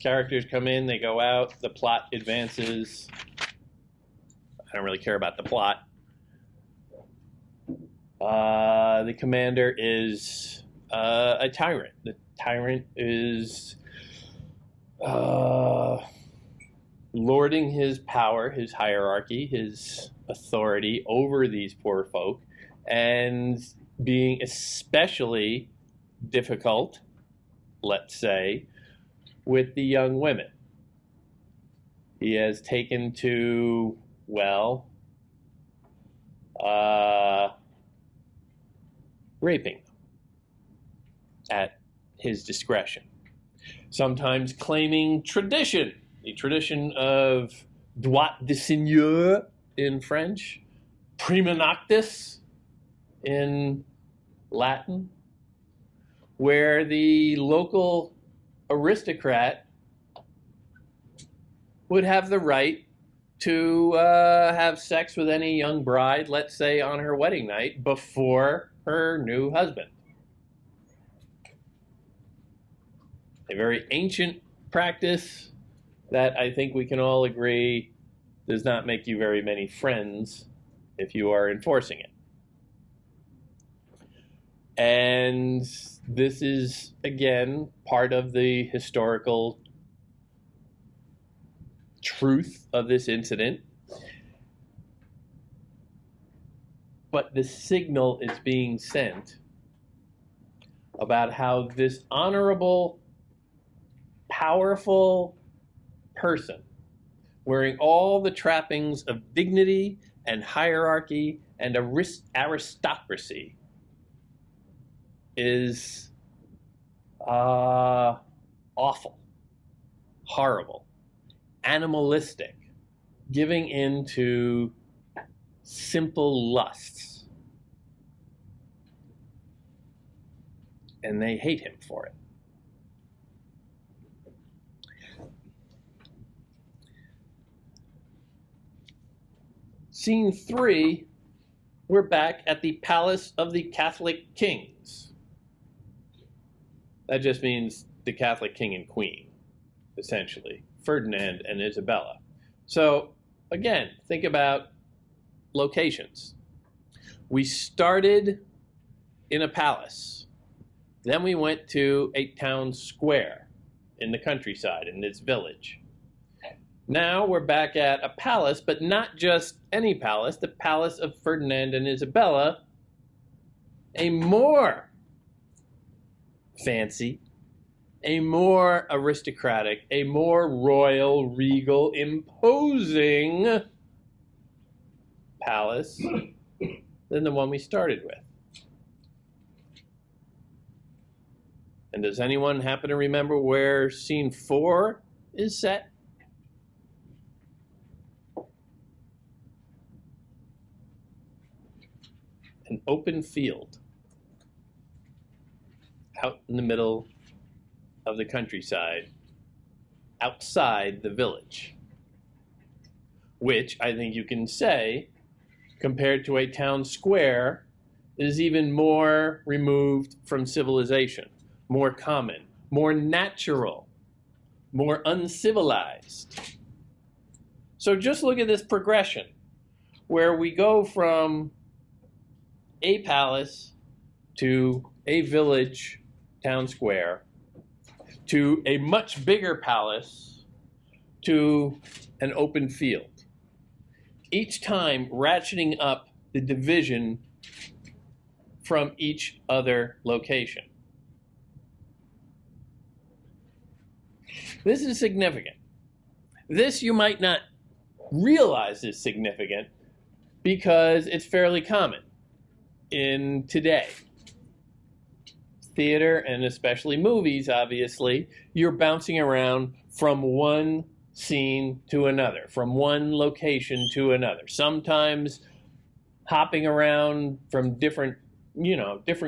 characters come in, they go out, the plot advances. I don't really care about the plot. The commander is a tyrant. The tyrant is lording his power, his hierarchy, his authority over these poor folk, and being especially difficult, let's say, with the young women. He has taken to, well, raping them at his discretion. Sometimes claiming tradition, the tradition of droit de seigneur in French, prima noctis in Latin, where the local aristocrat would have the right to have sex with any young bride, let's say on her wedding night, before her new husband. A very ancient practice that I think we can all agree does not make you very many friends if you are enforcing it. And this is, again, part of the historical truth of this incident. But the signal is being sent about how this honorable, powerful person, wearing all the trappings of dignity and hierarchy and aristocracy, is awful, horrible, animalistic, giving in to simple lusts. And they hate him for it. Scene 3, we're back at the palace of the Catholic kings. That just means the Catholic king and queen, essentially, Ferdinand and Isabella. So, again, think about locations. We started in a palace. Then we went to a town square in the countryside, in this village. Now we're back at a palace, but not just any palace, the palace of Ferdinand and Isabella, a more fancy, a more aristocratic, a more royal, regal, imposing palace than the one we started with. And does anyone happen to remember where scene 4 is set? An open field out in the middle of the countryside, outside the village, which I think you can say, compared to a town square, is even more removed from civilization, more common, more natural, more uncivilized. So just look at this progression, where we go from a palace to a village, town square, to a much bigger palace, to an open field. Each time ratcheting up the division from each other location. This is significant. This you might not realize is significant because it's fairly common in today. Theater, and especially movies, obviously, you're bouncing around from one scene to another, from one location to another, sometimes hopping around from different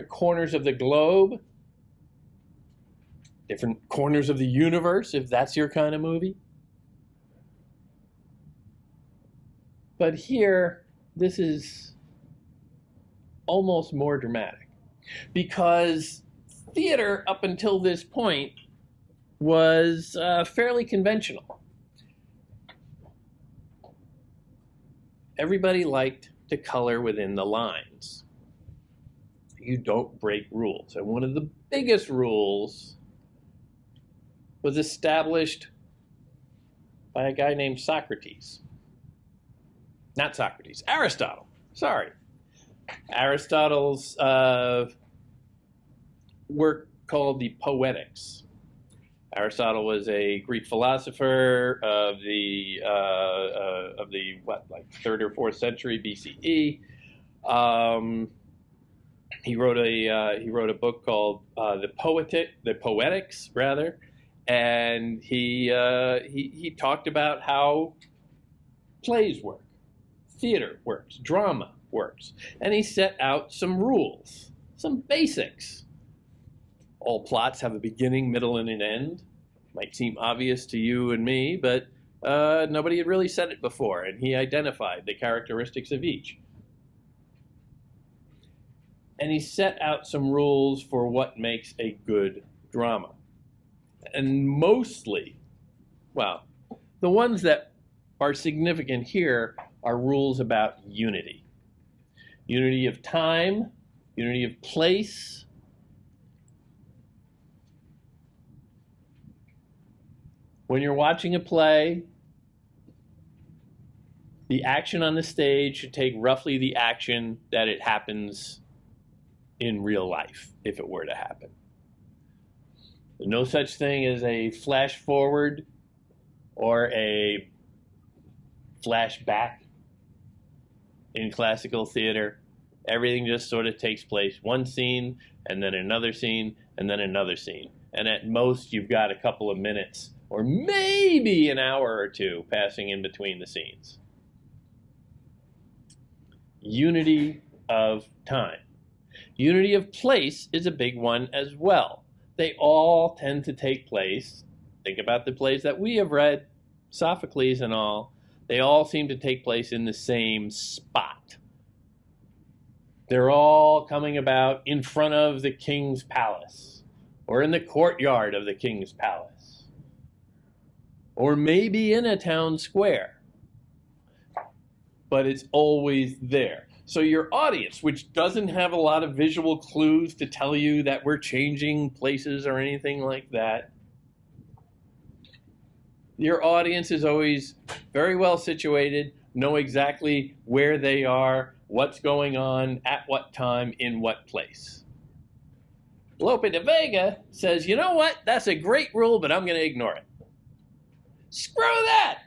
corners of the globe, different corners of the universe, if that's your kind of movie. But here, this is almost more dramatic, because theater up until this point was fairly conventional. Everybody liked to color within the lines. You don't break rules. And one of the biggest rules was established by a guy named Socrates. Not Socrates, Aristotle. Sorry. Aristotle's work called the Poetics. Aristotle was a Greek philosopher of the 3rd or 4th century BCE. He wrote a book called the Poetics, rather, and he talked about how plays work, theater works, drama works, and he set out some rules, some basics. All plots have a beginning, middle, and an end. Might seem obvious to you and me, but nobody had really said it before, and he identified the characteristics of each. And he set out some rules for what makes a good drama. And mostly, well, the ones that are significant here are rules about unity. Unity of time, unity of place, when you're watching a play, the action on the stage should take roughly the action that it happens in real life, if it were to happen. There's no such thing as a flash forward or a flashback in classical theater. Everything just sort of takes place. One scene, and then another scene, and then another scene. And at most, you've got a couple of minutes, or maybe an hour or two passing in between the scenes. Unity of time. Unity of place is a big one as well. They all tend to take place, think about the plays that we have read, Sophocles and all, they all seem to take place in the same spot. They're all coming about in front of the king's palace, or in the courtyard of the king's palace, or maybe in a town square. But it's always there. So your audience, which doesn't have a lot of visual clues to tell you that we're changing places or anything like that, your audience is always very well situated, know exactly where they are, what's going on, at what time, in what place. Lope de Vega says, you know what, that's a great rule, but I'm going to ignore it. Screw that!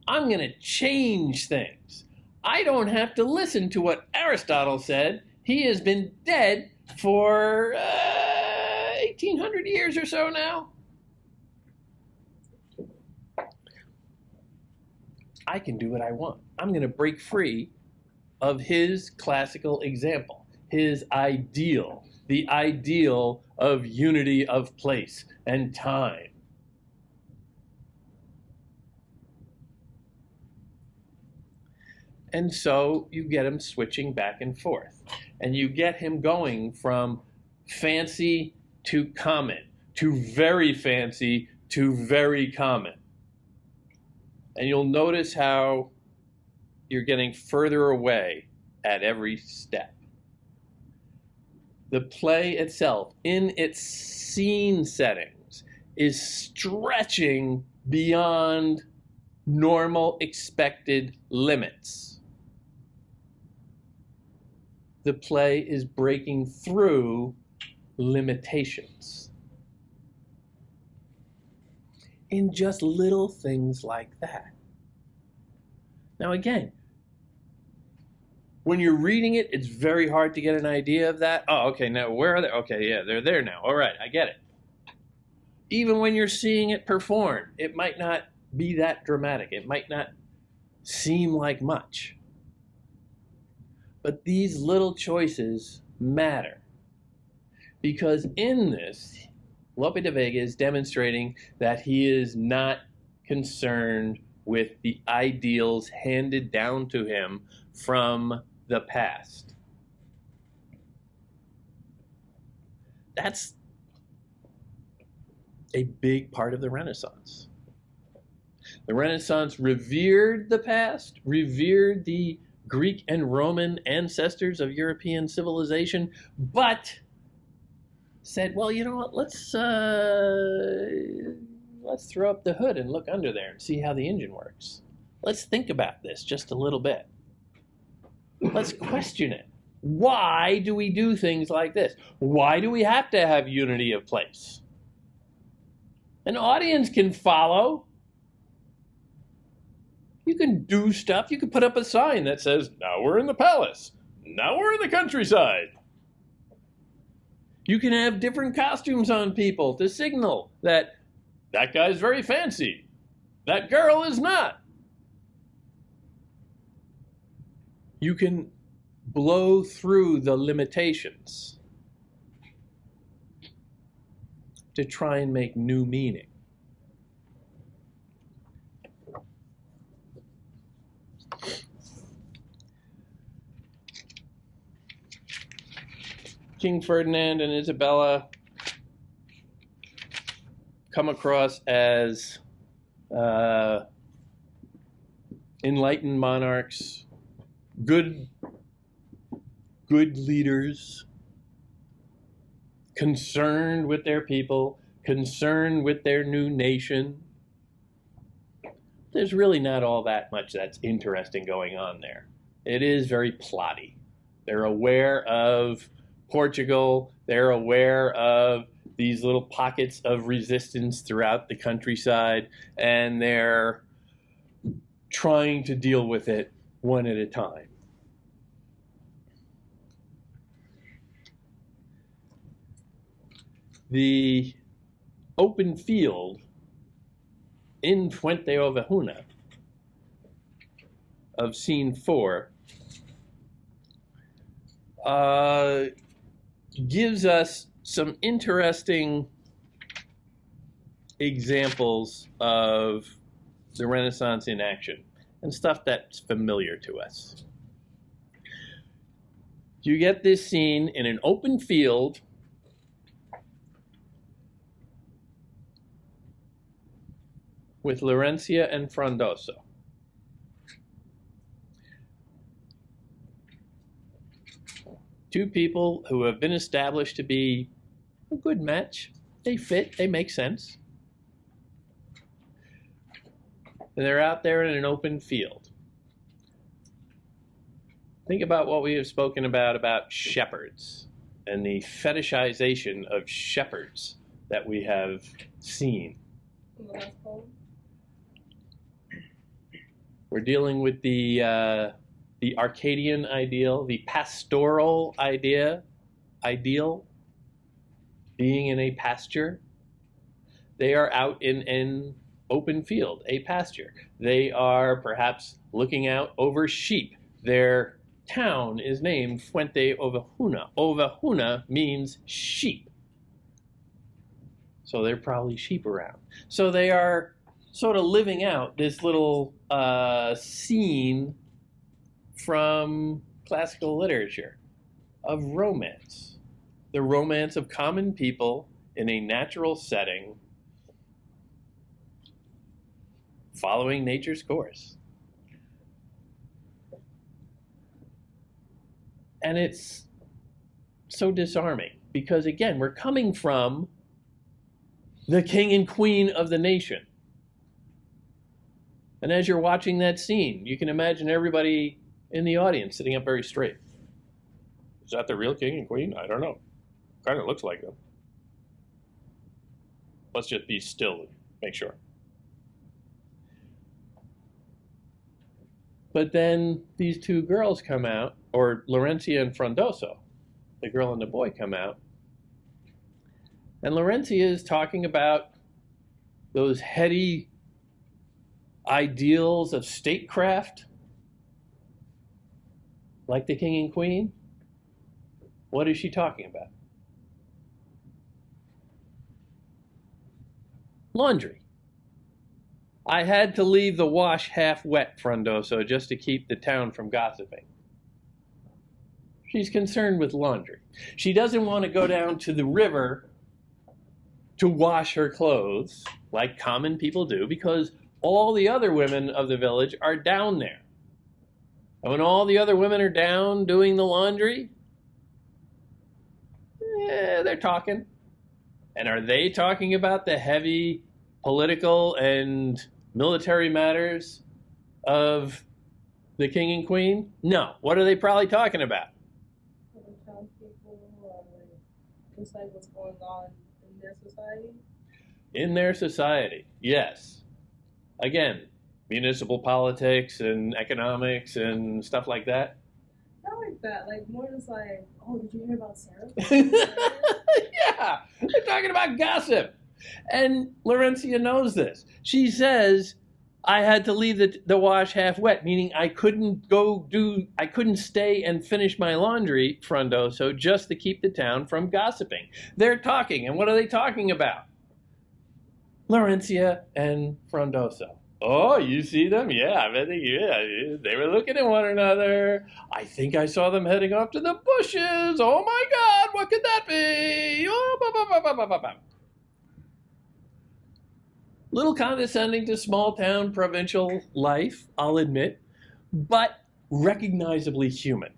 I'm going to change things. I don't have to listen to what Aristotle said. He has been dead for 1,800 years or so now. I can do what I want. I'm going to break free of his classical example, his ideal, the ideal of unity of place and time. And so you get him switching back and forth. And you get him going from fancy to common, to very fancy to very common. And you'll notice how you're getting further away at every step. The play itself, in its scene settings, is stretching beyond normal expected limits. The play is breaking through limitations in just little things like that. Now again, when you're reading it, it's very hard to get an idea of that. Oh, okay, now where are they? Okay, yeah, they're there now. All right, I get it. Even when you're seeing it performed, it might not be that dramatic. It might not seem like much. But these little choices matter. Because in this, Lope de Vega is demonstrating that he is not concerned with the ideals handed down to him from the past. That's a big part of the Renaissance. The Renaissance revered the past, revered the Greek and Roman ancestors of European civilization, but said, well, you know what, let's throw up the hood and look under there and see how the engine works. Let's think about this just a little bit. Let's question it. Why do we do things like this? Why do we have to have unity of place? An audience can follow. You can do stuff. You can put up a sign that says, now we're in the palace. Now we're in the countryside. You can have different costumes on people to signal that that guy's very fancy. That girl is not. You can blow through the limitations to try and make new meaning. King Ferdinand and Isabella come across as enlightened monarchs, good leaders, concerned with their people, concerned with their new nation. There's really not all that much that's interesting going on there. It is very plotty. They're aware of Portugal. They're aware of these little pockets of resistance throughout the countryside, and they're trying to deal with it one at a time. The open field in Fuenteovejuna of scene 4 gives us some interesting examples of the Renaissance in action and stuff that's familiar to us. You get this scene in an open field with Laurentia and Frondoso. Two people who have been established to be a good match. They fit, they make sense. And they're out there in an open field. Think about what we have spoken about shepherds and the fetishization of shepherds that we have seen. In the last poem. We're dealing with the Arcadian ideal, the pastoral ideal, being in a pasture. They are out in an open field, a pasture. They are perhaps looking out over sheep. Their town is named Fuenteovejuna. Ovejuna means sheep. So there are probably sheep around. So they are sort of living out this little scene from classical literature of romance. The romance of common people in a natural setting, following nature's course. And it's so disarming because, again, we're coming from the king and queen of the nation. And as you're watching that scene, you can imagine everybody in the audience sitting up very straight. Is that the real king and queen? I don't know. Kind of looks like them. Let's just be still and make sure. But then these two girls come out, or Laurentia and Frondoso, the girl and the boy come out. And Laurentia is talking about those heady ideals of statecraft, like the king and queen, what is she talking about? Laundry. I had to leave the wash half wet, Frondoso, just to keep the town from gossiping. She's concerned with laundry. She doesn't want to go down to the river to wash her clothes, like common people do, because all the other women of the village are down there. And when all the other women are down doing the laundry, they're talking. And are they talking about the heavy political and military matters of the king and queen? No. What are they probably talking about? Townspeople who are like inside what's going on in their society. In their society, yes. Again, municipal politics and economics and stuff like that. Not like that. Like more just like, oh, did you hear about Sarah? Yeah, they're talking about gossip. And Laurencia knows this. She says, I had to leave the wash half wet, meaning I couldn't stay and finish my laundry, Frondoso, just to keep the town from gossiping. They're talking, and what are they talking about? Laurencia and Frondoso. Oh, you see them? Yeah, they were looking at one another. I think I saw them heading off to the bushes. Oh my God, what could that be? Oh, ba, ba, ba, ba, ba, ba. Little condescending to small town provincial life, I'll admit, but recognizably human.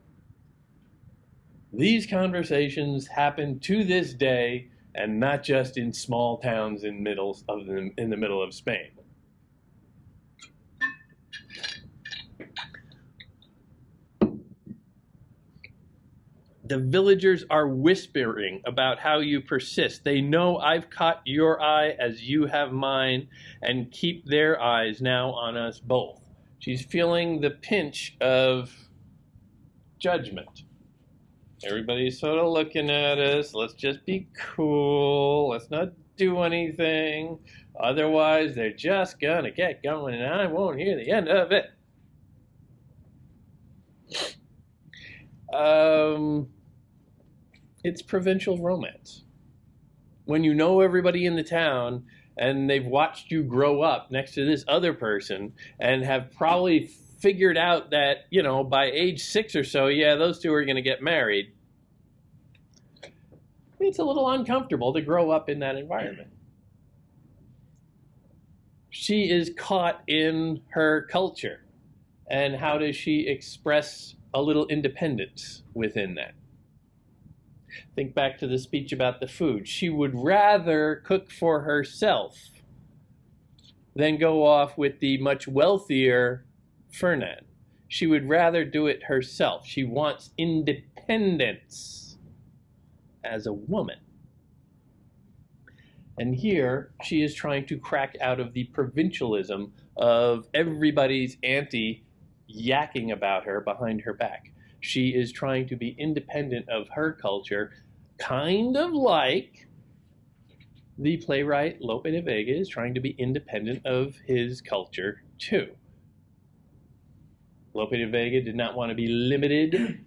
These conversations happen to this day, and not just in small towns in the middle of Spain. The villagers are whispering about how you persist. They know I've caught your eye as you have mine, and keep their eyes now on us both. She's feeling the pinch of judgment. Everybody's sort of looking at us. Let's just be cool. Let's not do anything. Otherwise, they're just gonna get going, and I won't hear the end of it. It's provincial romance. When you know everybody in the town and they've watched you grow up next to this other person and have probably figured out that, by age 6 or so, yeah, those two are going to get married. It's a little uncomfortable to grow up in that environment. She is caught in her culture. And how does she express a little independence within that? Think back to the speech about the food. She would rather cook for herself than go off with the much wealthier Fernand. She would rather do it herself. She wants independence as a woman. And here she is trying to crack out of the provincialism of everybody's auntie yakking about her behind her back. She is trying to be independent of her culture, kind of like the playwright Lope de Vega is trying to be independent of his culture too. Lope de Vega did not want to be limited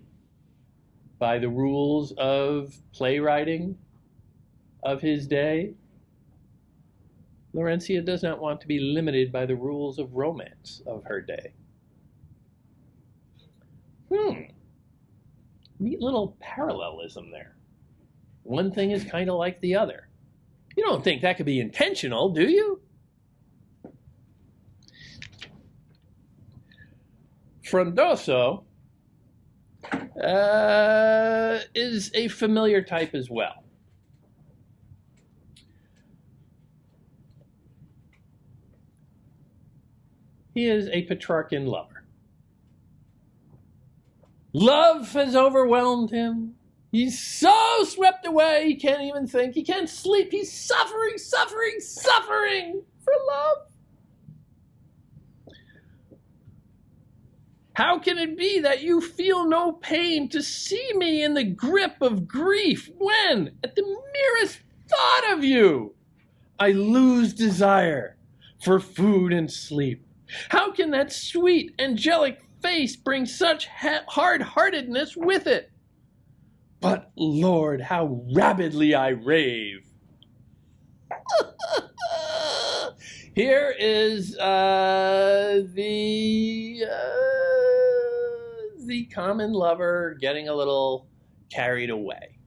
by the rules of playwriting of his day. Laurencia does not want to be limited by the rules of romance of her day. Neat little parallelism there. One thing is kind of like the other. You don't think that could be intentional, do you? Frondoso is a familiar type as well. He is a Petrarchan lover. Love has overwhelmed him. He's so swept away, he can't even think. He can't sleep. He's suffering for love. How can it be that you feel no pain to see me in the grip of grief when, at the merest thought of you, I lose desire for food and sleep? How can that sweet, angelic face bring such hard-heartedness with it? But, Lord, how rabidly I rave. Here is the common lover getting a little carried away.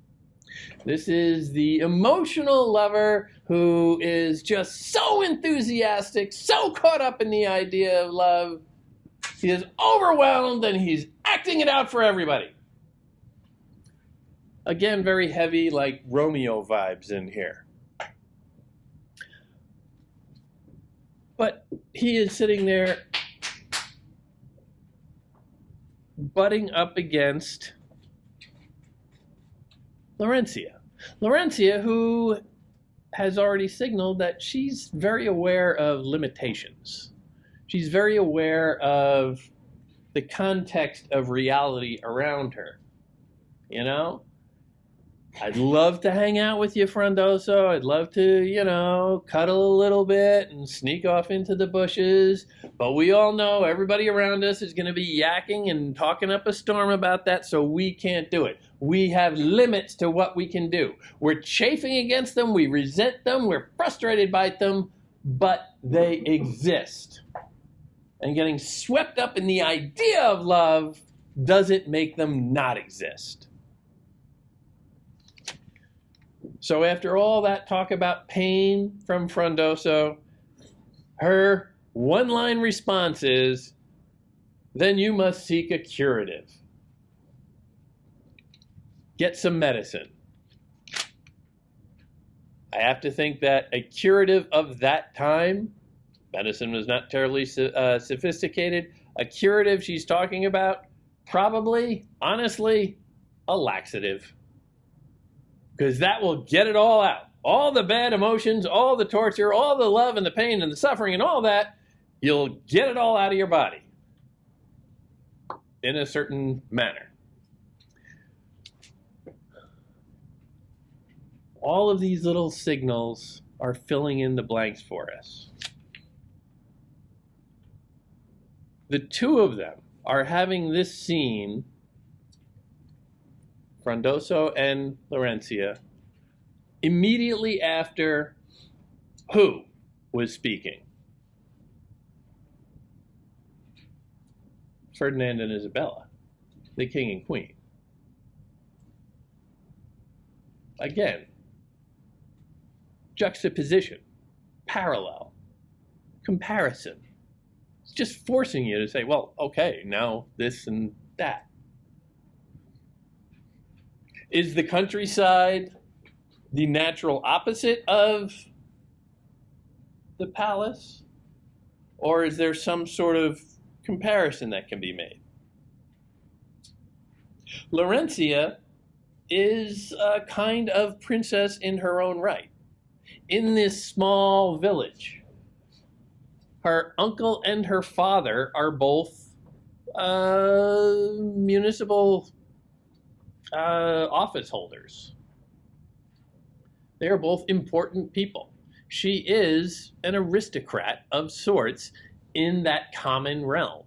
This is the emotional lover who is just so enthusiastic, so caught up in the idea of love. He is overwhelmed and he's acting it out for everybody. Again, very heavy, like Romeo vibes in here. But he is sitting there butting up against Laurentia. Laurentia, who has already signaled that she's very aware of limitations. She's very aware of the context of reality around her. You know? I'd love to hang out with you, Frondoso. I'd love to, you know, cuddle a little bit and sneak off into the bushes. But we all know everybody around us is going to be yakking and talking up a storm about that, so we can't do it. We have limits to what we can do. We're chafing against them. We resent them. We're frustrated by them, but they exist. And getting swept up in the idea of love doesn't make them not exist. So after all that talk about pain from Frondoso, her one-line response is, then you must seek a curative. Get some medicine. I have to think that a curative of that time, medicine was not terribly sophisticated, a curative she's talking about, probably, honestly, a laxative. Because that will get it all out. All the bad emotions, all the torture, all the love and the pain and the suffering and all that, you'll get it all out of your body in a certain manner. All of these little signals are filling in the blanks for us. The two of them are having this scene, Frondoso and Laurentia, immediately after who was speaking? Ferdinand and Isabella, the king and queen. Again, juxtaposition, parallel, comparison. It's just forcing you to say, well, okay, now this and that. Is the countryside the natural opposite of the palace? Or is there some sort of comparison that can be made? Laurentia is a kind of princess in her own right. In this small village, her uncle and her father are both municipal office holders. They are both important people. She is an aristocrat of sorts in that common realm.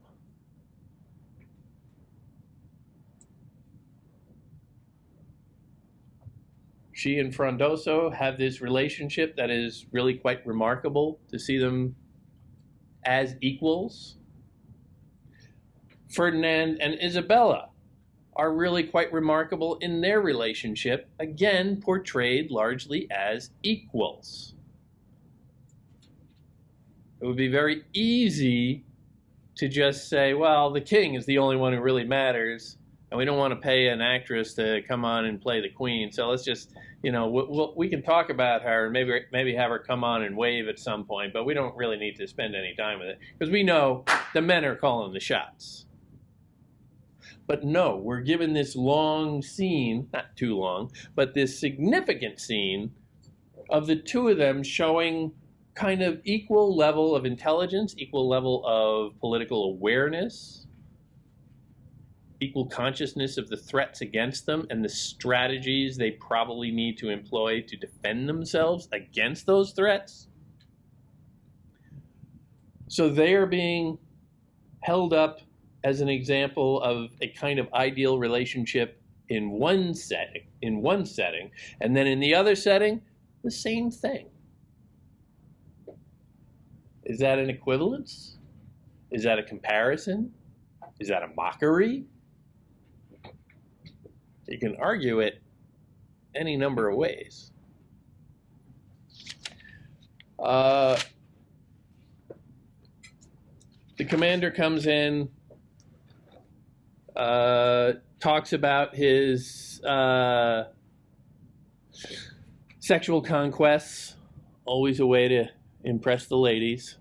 She and Frondoso have this relationship that is really quite remarkable to see them as equals. Ferdinand and Isabella are really quite remarkable in their relationship, again portrayed largely as equals. It would be very easy to just say, well, the king is the only one who really matters, and we don't want to pay an actress to come on and play the queen, so let's just, you know, we can talk about her and maybe have her come on and wave at some point, but we don't really need to spend any time with it, because we know the men are calling the shots. But no, we're given this long scene, not too long, but this significant scene of the two of them showing kind of equal level of intelligence, equal level of political awareness, equal consciousness of the threats against them and the strategies they probably need to employ to defend themselves against those threats. So they are being held up as an example of a kind of ideal relationship in one setting, and then in the other setting, the same thing. Is that an equivalence? Is that a comparison? Is that a mockery? You can argue it any number of ways. The commander comes in, talks about his sexual conquests, always a way to impress the ladies.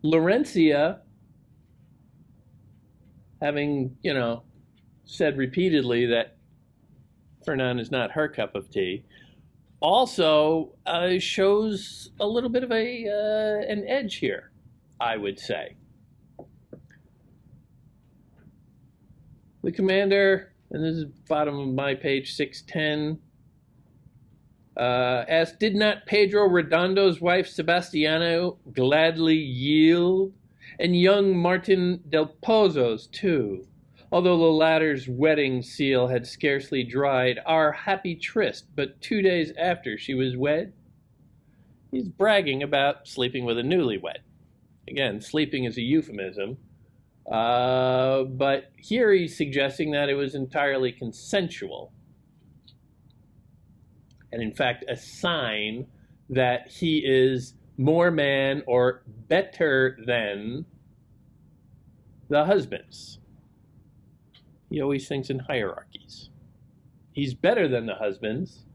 Laurentia, having, said repeatedly that Fernand is not her cup of tea, also shows a little bit of an edge here, I would say. The commander, and this is bottom of my page 610, asked, did not Pedro Redondo's wife Sebastiano gladly yield? And young Martin del Pozo's too, although the latter's wedding seal had scarcely dried, our happy tryst but 2 days after she was wed. He's bragging about sleeping with a newlywed. Again, sleeping is a euphemism, but here he's suggesting that it was entirely consensual, and in fact a sign that he is more man or better than the husbands. He always thinks in hierarchies. He's better than the husbands.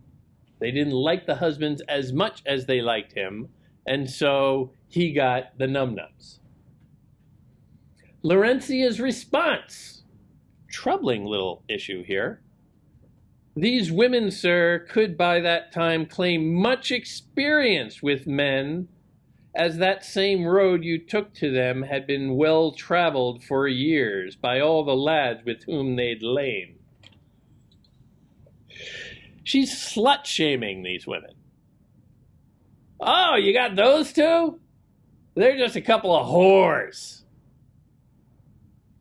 They didn't like the husbands as much as they liked him, and so he got the num-nums. Laurencia's response, troubling little issue here. These women, sir, could by that time claim much experience with men, as that same road you took to them had been well traveled for years by all the lads with whom they'd lain. She's slut-shaming these women. Oh, you got those two? They're just a couple of whores.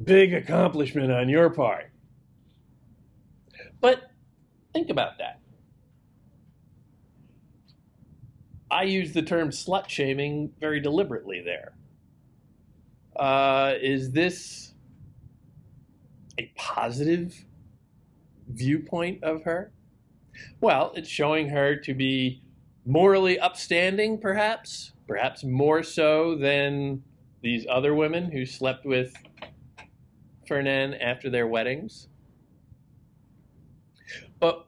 Big accomplishment on your part. But think about that. I use the term slut-shaming very deliberately there. Is this a positive viewpoint of her? Well, it's showing her to be morally upstanding, perhaps more so than these other women who slept with Fernand after their weddings. But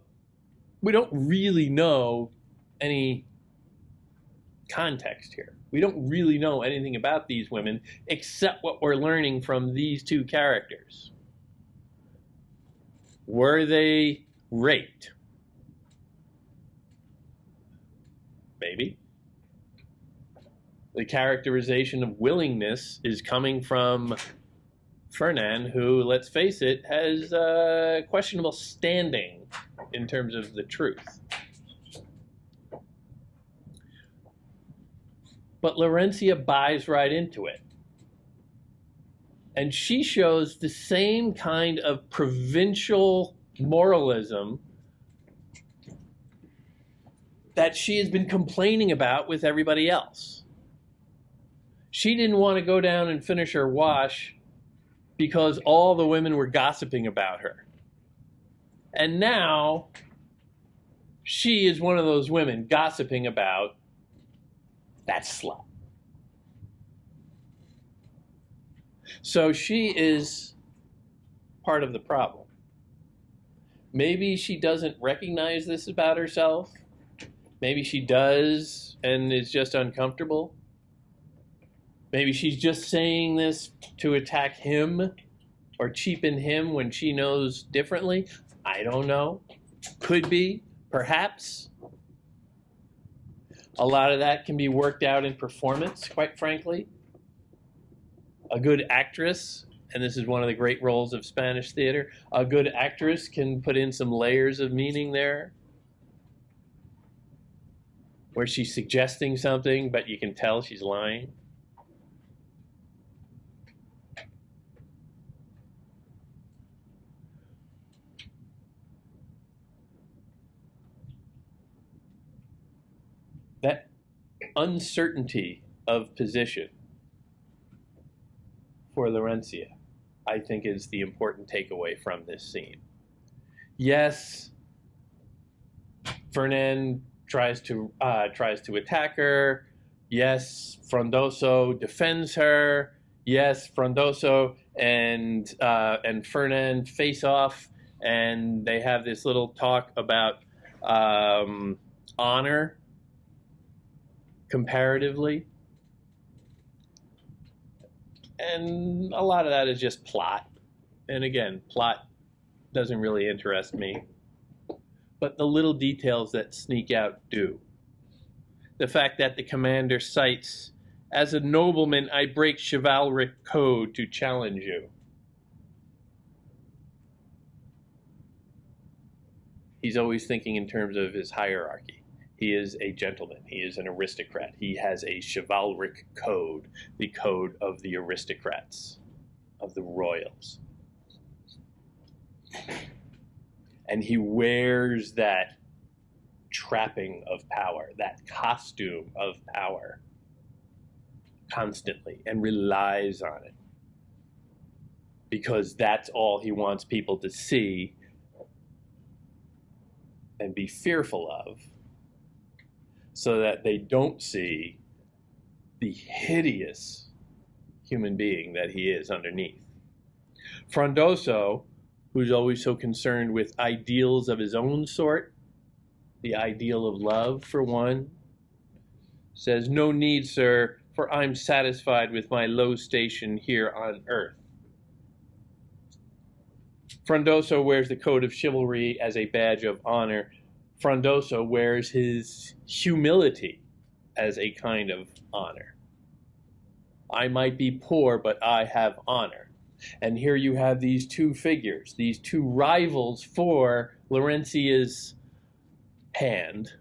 we don't really know any context here. We don't really know anything about these women except what we're learning from these two characters. Were they raped? Maybe. The characterization of willingness is coming from Fernand, who, let's face it, has questionable standing in terms of the truth. But Laurencia buys right into it. And she shows the same kind of provincial moralism that she has been complaining about with everybody else. She didn't want to go down and finish her wash because all the women were gossiping about her. And now she is one of those women gossiping about that slut. So she is part of the problem. Maybe she doesn't recognize this about herself. Maybe she does and is just uncomfortable. Maybe she's just saying this to attack him or cheapen him when she knows differently. I don't know. Could be, perhaps. A lot of that can be worked out in performance, quite frankly. A good actress, and this is one of the great roles of Spanish theater, a good actress can put in some layers of meaning there. where she's suggesting something, but you can tell she's lying. That uncertainty of position for Laurentia, I think, is the important takeaway from this scene. Yes, Fernand tries to attack her. Yes, Frondoso defends her. Yes, Frondoso and Fernand face off, and they have this little talk about honor comparatively. And a lot of that is just plot. And again, plot doesn't really interest me. But the little details that sneak out do. The fact that the commander cites, "As a nobleman, I break chivalric code to challenge you." He's always thinking in terms of his hierarchy. He is a gentleman. He is an aristocrat. He has a chivalric code, the code of the aristocrats, of the royals. And he wears that trapping of power, that costume of power, constantly, and relies on it. Because that's all he wants people to see and be fearful of, so that they don't see the hideous human being that he is underneath. Frondoso, who's always so concerned with ideals of his own sort, the ideal of love, for one, says, "No need, sir, for I'm satisfied with my low station here on earth." Frondoso wears the code of chivalry as a badge of honor. Frondoso wears his humility as a kind of honor. I might be poor, but I have honor. And here you have these two figures, these two rivals for Laurencia's hand,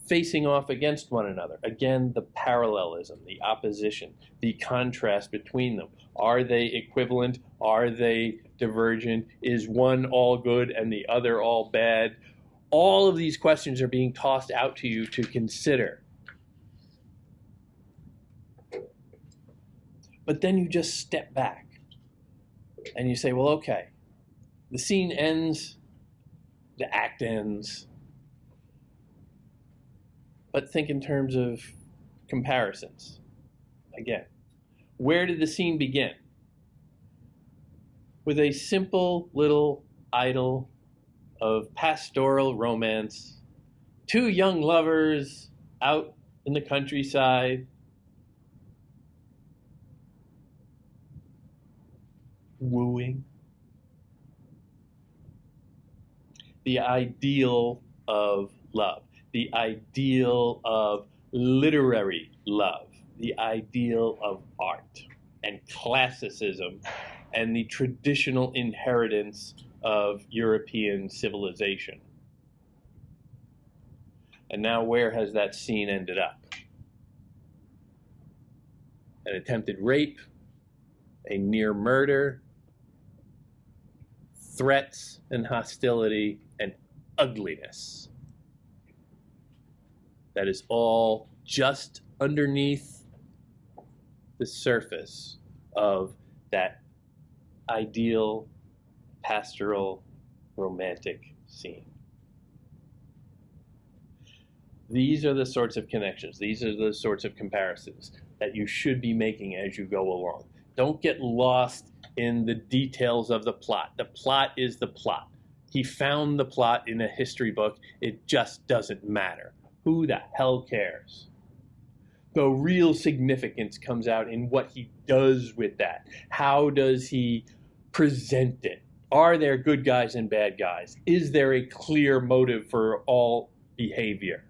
facing off against one another. Again, the parallelism, the opposition, the contrast between them. Are they equivalent? Are they divergent? Is one all good and the other all bad? All of these questions are being tossed out to you to consider. But then you just step back and you say, well, okay, the scene ends, the act ends, but think in terms of comparisons. Again, where did the scene begin? With a simple little idyll of pastoral romance, two young lovers out in the countryside, wooing. The ideal of love, the ideal of literary love, the ideal of art and classicism and the traditional inheritance of European civilization. And now where has that scene ended up? An attempted rape, a near murder, threats and hostility and ugliness. That is all just underneath the surface of that ideal, pastoral, romantic scene. These are the sorts of connections. These are the sorts of comparisons that you should be making as you go along. Don't get lost in the details of the plot. The plot is the plot. He found the plot in a history book. It just doesn't matter. Who the hell cares? The real significance comes out in what he does with that. How does he present it? Are there good guys and bad guys? Is there a clear motive for all behavior?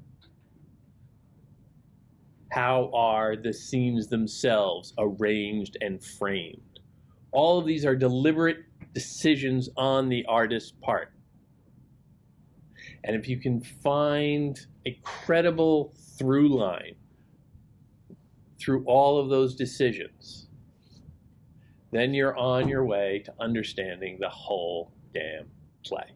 How are the scenes themselves arranged and framed? All of these are deliberate decisions on the artist's part. And if you can find a credible through line through all of those decisions, then you're on your way to understanding the whole damn play.